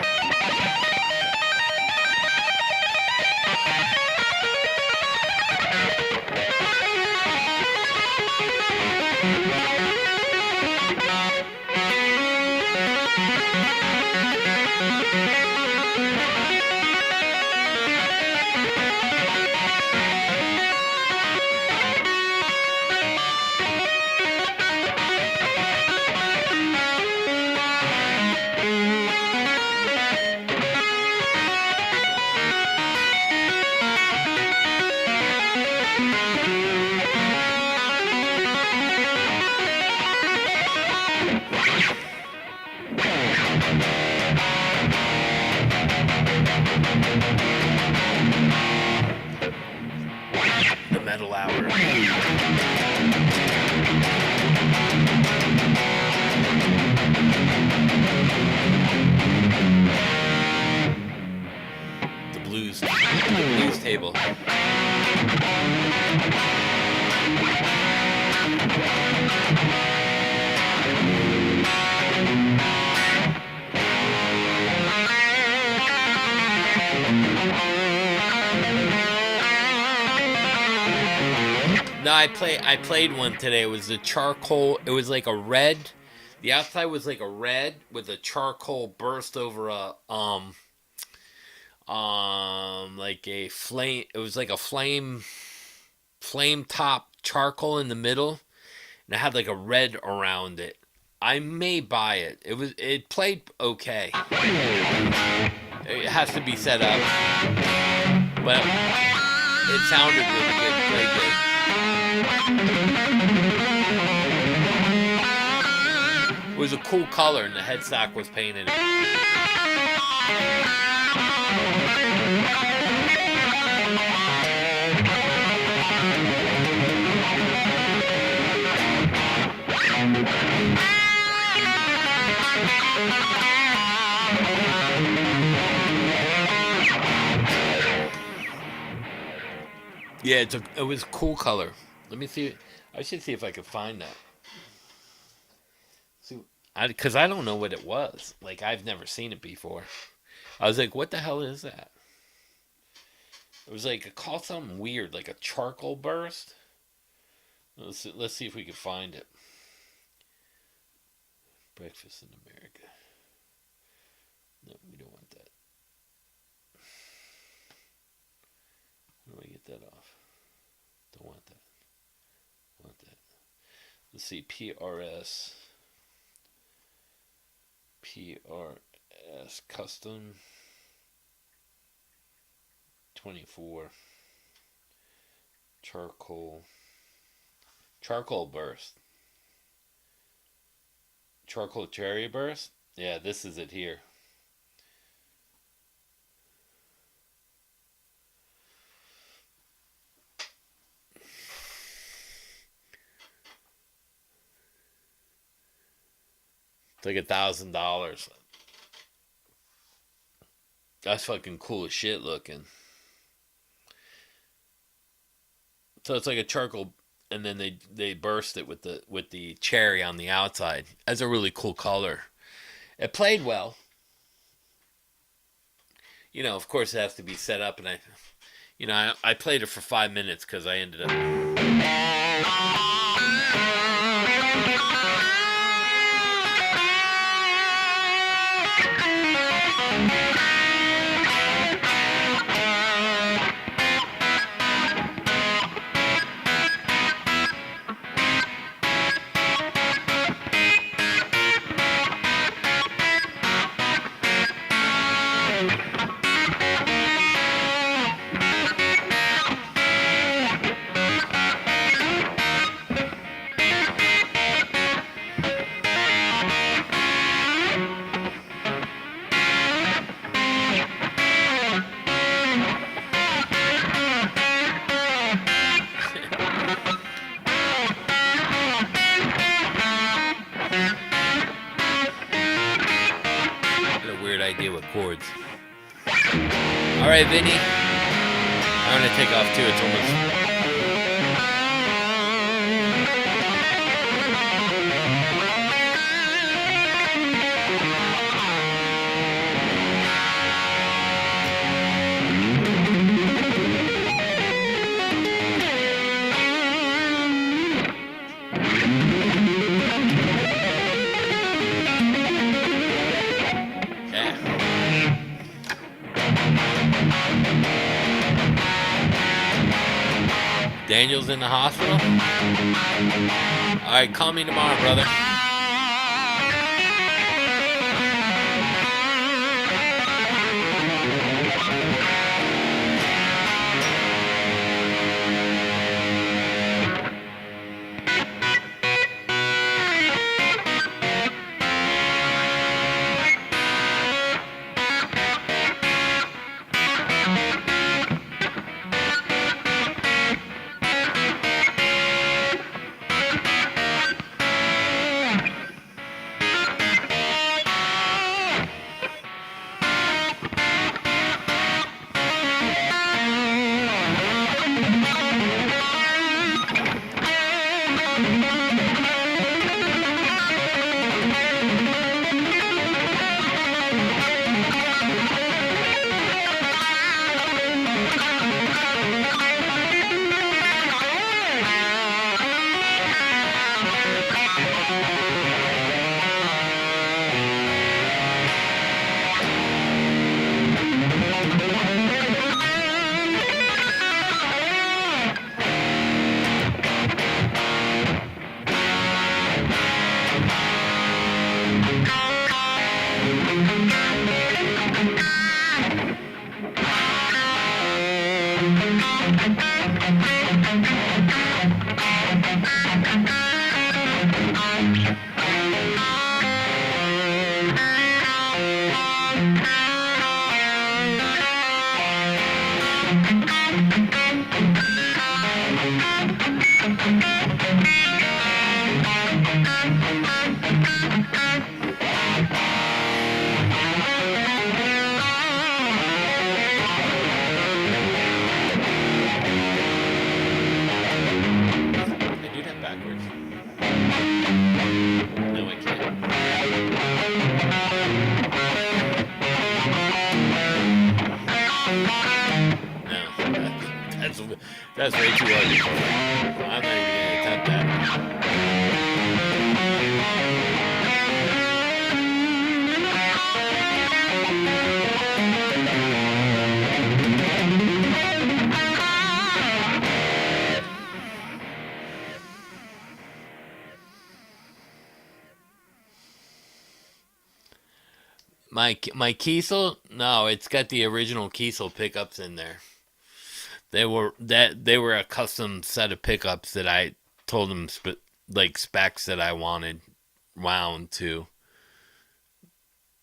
The Metal Hour. The blues table. No, I played one today. It was a charcoal. It was like a red. The outside was like a red with a charcoal burst over a like a flame. It was like a flame top charcoal in the middle, and it had like a red around it. I may buy it. It played okay. It has to be set up, but it sounded really good. Played good. It was a cool color, and the headstock was painted. Yeah, it was a cool color. Let me see. I should see if I could find that. See, because I don't know what it was. Like, I've never seen it before. I was like, what the hell is that? It was like, it called something weird, like a charcoal burst. Let's see if we can find it. Breakfast in America. No, we don't want that. Where do I get that off? Don't want that. Want that. Let's see, PRS custom 24 charcoal burst. Charcoal cherry burst? Yeah, this is it here. It's like $1,000. That's fucking cool as shit looking. So it's like a charcoal, and then they burst it with the cherry on the outside. That's a really cool color. It played well. You know, of course it has to be set up, and I played it for 5 minutes because I ended up. right, Vinny? I'm gonna take off too. It's almost. Daniel's in the hospital? Alright, call me tomorrow, brother. That's way too hard. I'm not even gonna attempt that. My Kiesel? No, it's got the original Kiesel pickups in there. They were a custom set of pickups that I told them specs that I wanted wound to.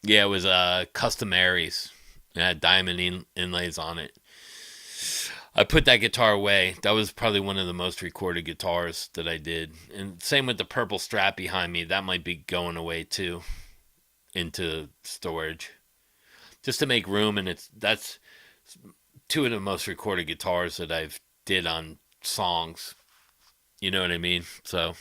Yeah, it was custom Aries. It had diamond inlays on it. I put that guitar away. That was probably one of the most recorded guitars that I did. And same with the purple strap behind me. That might be going away too into storage. Just to make room, and that's two of the most recorded guitars that I've did on songs. You know what I mean? So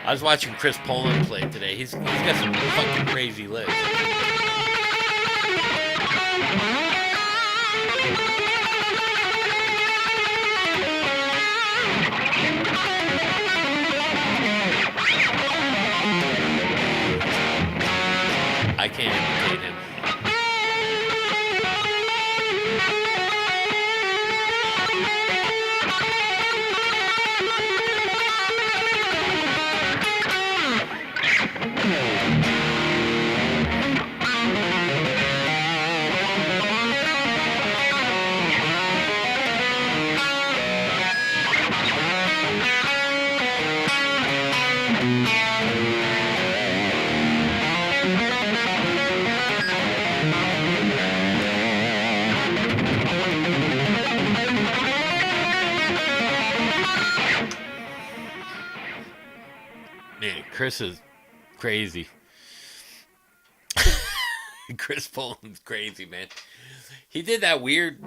I was watching Chris Poland play today. He's got some fucking crazy licks. I can't imitate him. Chris is crazy. Chris Poland's crazy, man. He did that weird.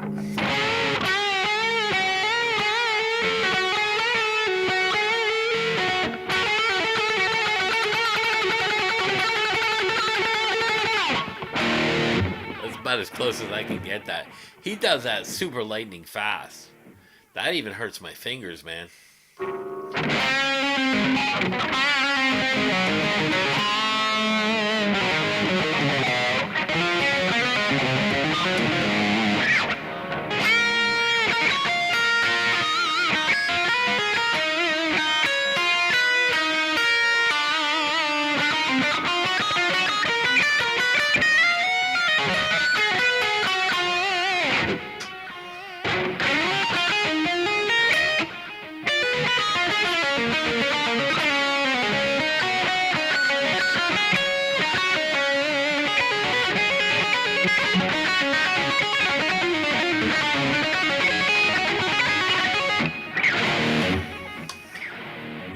That's about as close as I can get that. He does that super lightning fast. That even hurts my fingers, man.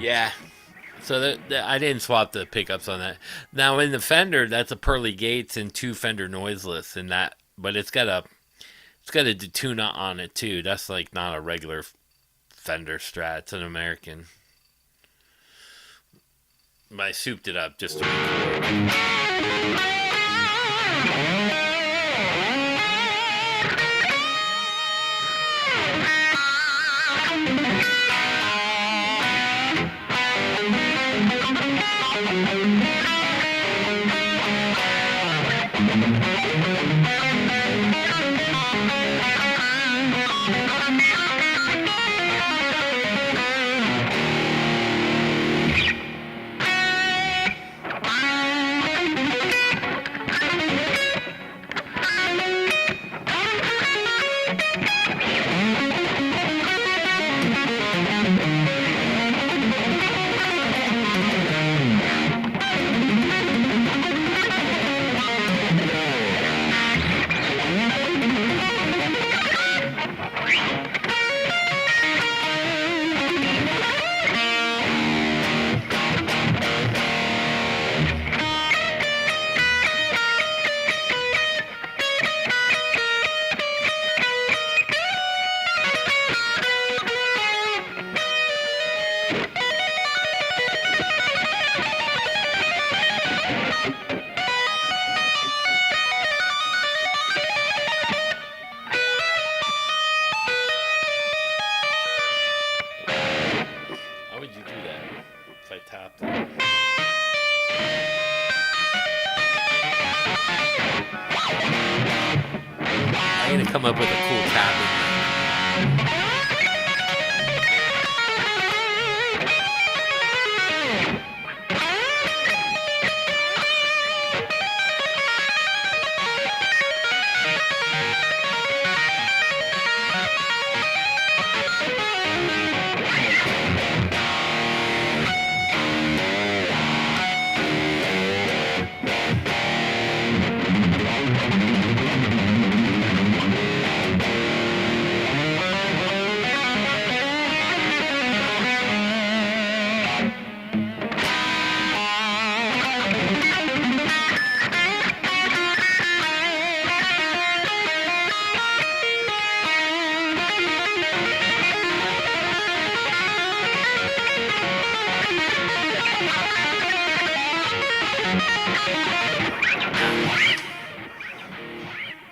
Yeah. So I didn't swap the pickups on that. Now in the Fender, that's a Pearly Gates and 2 Fender noiseless, and that, but it's got a Detuna on it too. That's like not a regular Fender Strat. It's an American. But I souped it up just to record. I need to come up with a cool tapping.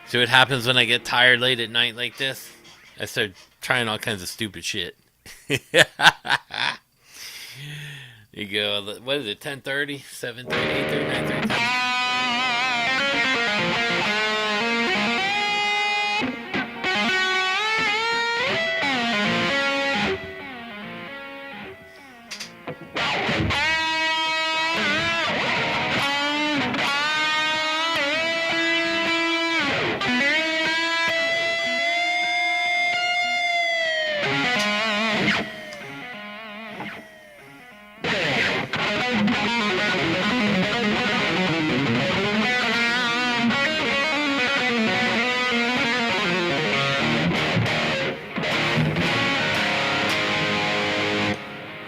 See what happens when I get tired late at night like this? I start trying all kinds of stupid shit. You go, what is it, 10:30, 7:30, 8:30, 9:30?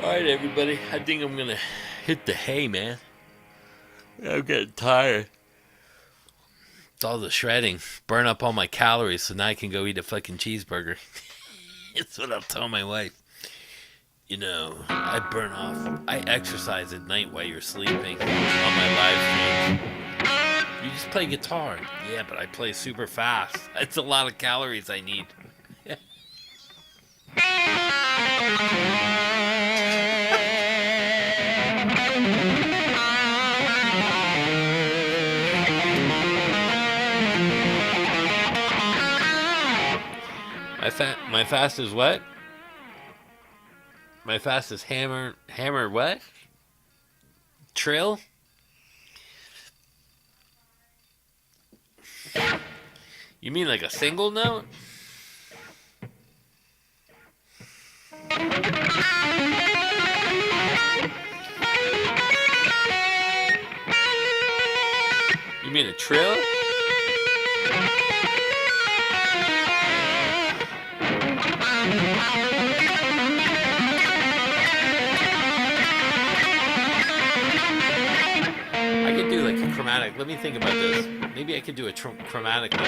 Alright, everybody, I think I'm gonna hit the hay, man. I'm getting tired. It's all the shredding. Burn up all my calories so now I can go eat a fucking cheeseburger. That's what I'm telling my wife. You know, I exercise at night while you're sleeping on my live stream. You just play guitar. Yeah, but I play super fast. That's a lot of calories I need. My fast is what? My fast is hammer what? Trill? You mean like a single note? You mean a trill? I could do like a chromatic. Let me think about this. Maybe I could do a chromatic note.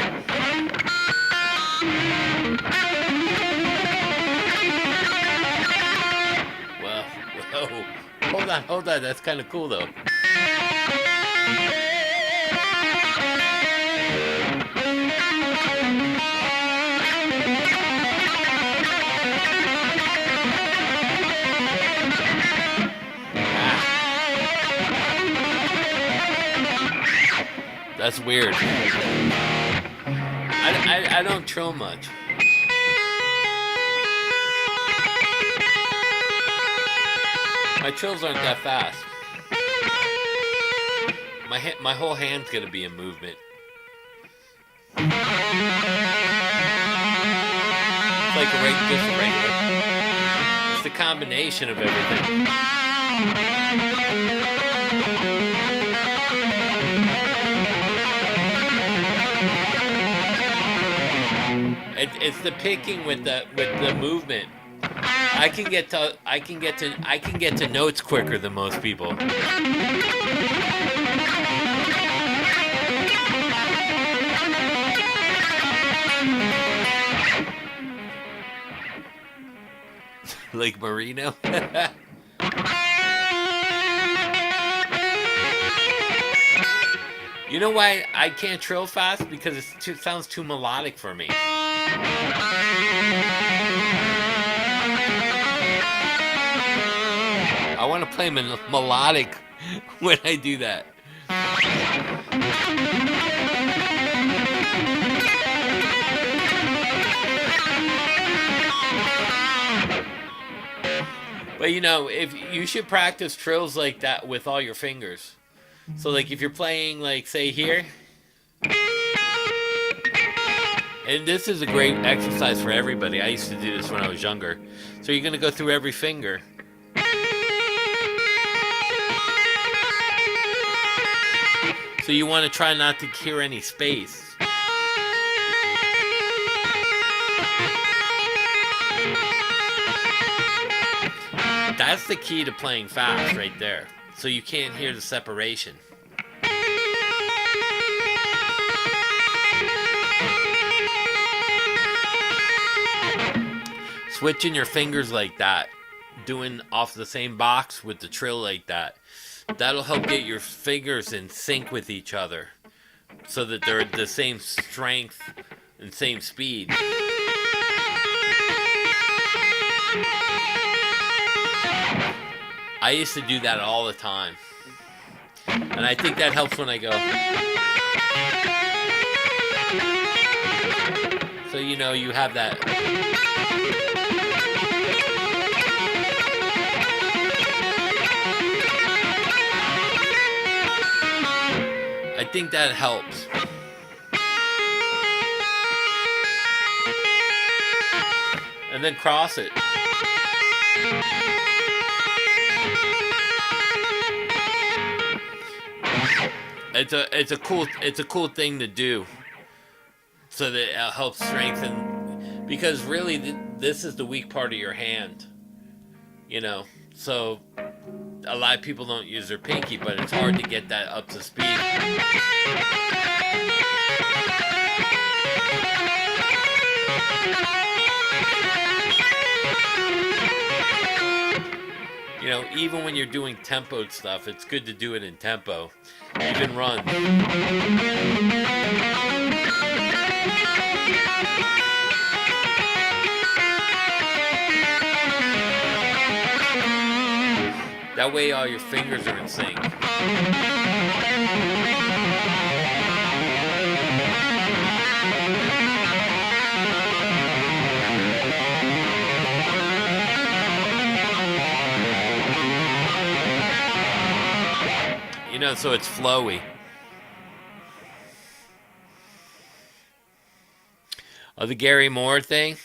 Well, whoa. Hold on. That's kind of cool though. That's weird. I don't trill much. My trills aren't that fast. My whole hand's gonna be in movement. It's like just a regular. It's the combination of everything. It's the picking with the movement. I can get to notes quicker than most people. Like Marino. You know why I can't trill fast? Because it sounds too melodic for me. I want to play melodic when I do that. But you know, if you should practice trills like that with all your fingers. So like if you're playing like say here, and this is a great exercise for everybody. I used to do this when I was younger. So you're going to go through every finger. So you want to try not to hear any space. That's the key to playing fast right there. So you can't hear the separation. Switching your fingers like that, doing off the same box with the trill like that, that'll help get your fingers in sync with each other so that they're the same strength and same speed. I used to do that all the time. And I think that helps when I go. So you know, you have that. I think that helps. And then cross it. It's a cool thing to do. So that it helps strengthen, because really this is the weak part of your hand. You know, So a lot of people don't use their pinky, but it's hard to get that up to speed. You know, even when you're doing tempoed stuff, it's good to do it in tempo. Even run. That way all your fingers are in sync. You know, so it's flowy. Oh, the Gary Moore thing?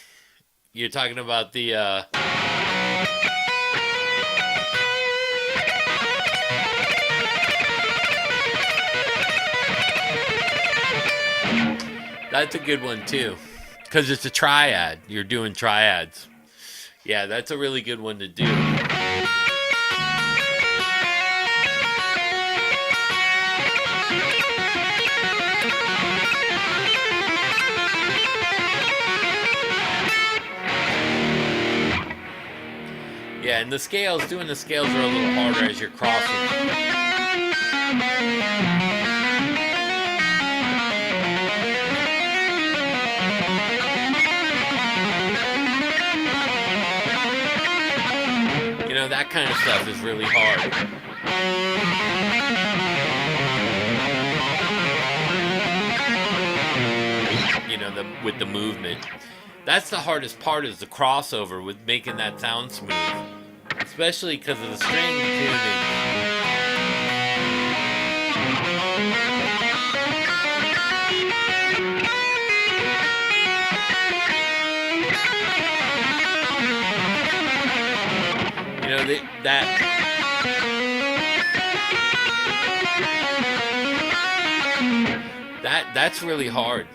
You're talking about the, That's a good one, too. Because it's a triad. You're doing triads. Yeah, that's a really good one to do. Yeah, and the scales, doing the scales are a little harder as you're crossing. You know, that kind of stuff is really hard. You know, with the movement. That's the hardest part, is the crossover with making that sound smooth. Especially because of the string tuning. You know, that's really hard.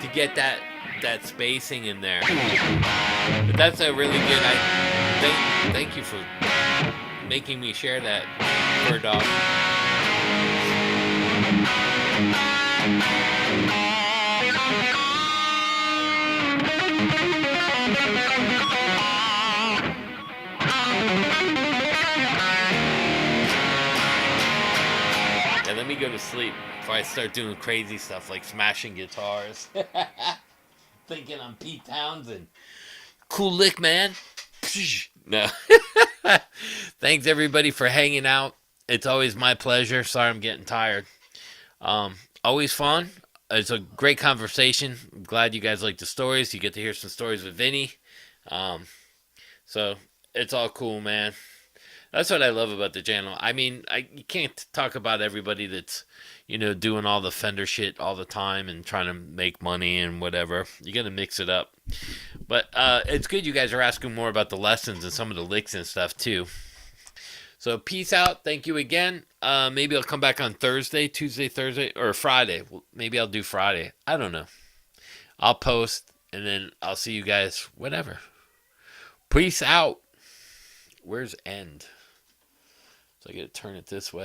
To get that spacing in there. But that's a really good. Thank you for making me share that, Bird Dog. Yeah, let me go to sleep before I start doing crazy stuff like smashing guitars. Thinking I'm Pete Townsend. Cool lick, man. No. Thanks, everybody, for hanging out. It's always my pleasure. Sorry I'm getting tired. Always fun. It's a great conversation. I'm glad you guys like the stories. You get to hear some stories with Vinny. So it's all cool, man. That's what I love about the channel. I mean, you can't talk about everybody that's, you know, doing all the Fender shit all the time and trying to make money and whatever. You got to mix it up. But it's good you guys are asking more about the lessons and some of the licks and stuff too. So peace out. Thank you again. Maybe I'll come back on Thursday, Tuesday, Thursday, or Friday. Maybe I'll do Friday. I don't know. I'll post and then I'll see you guys whenever. Peace out. Where's end? So I got to turn it this way.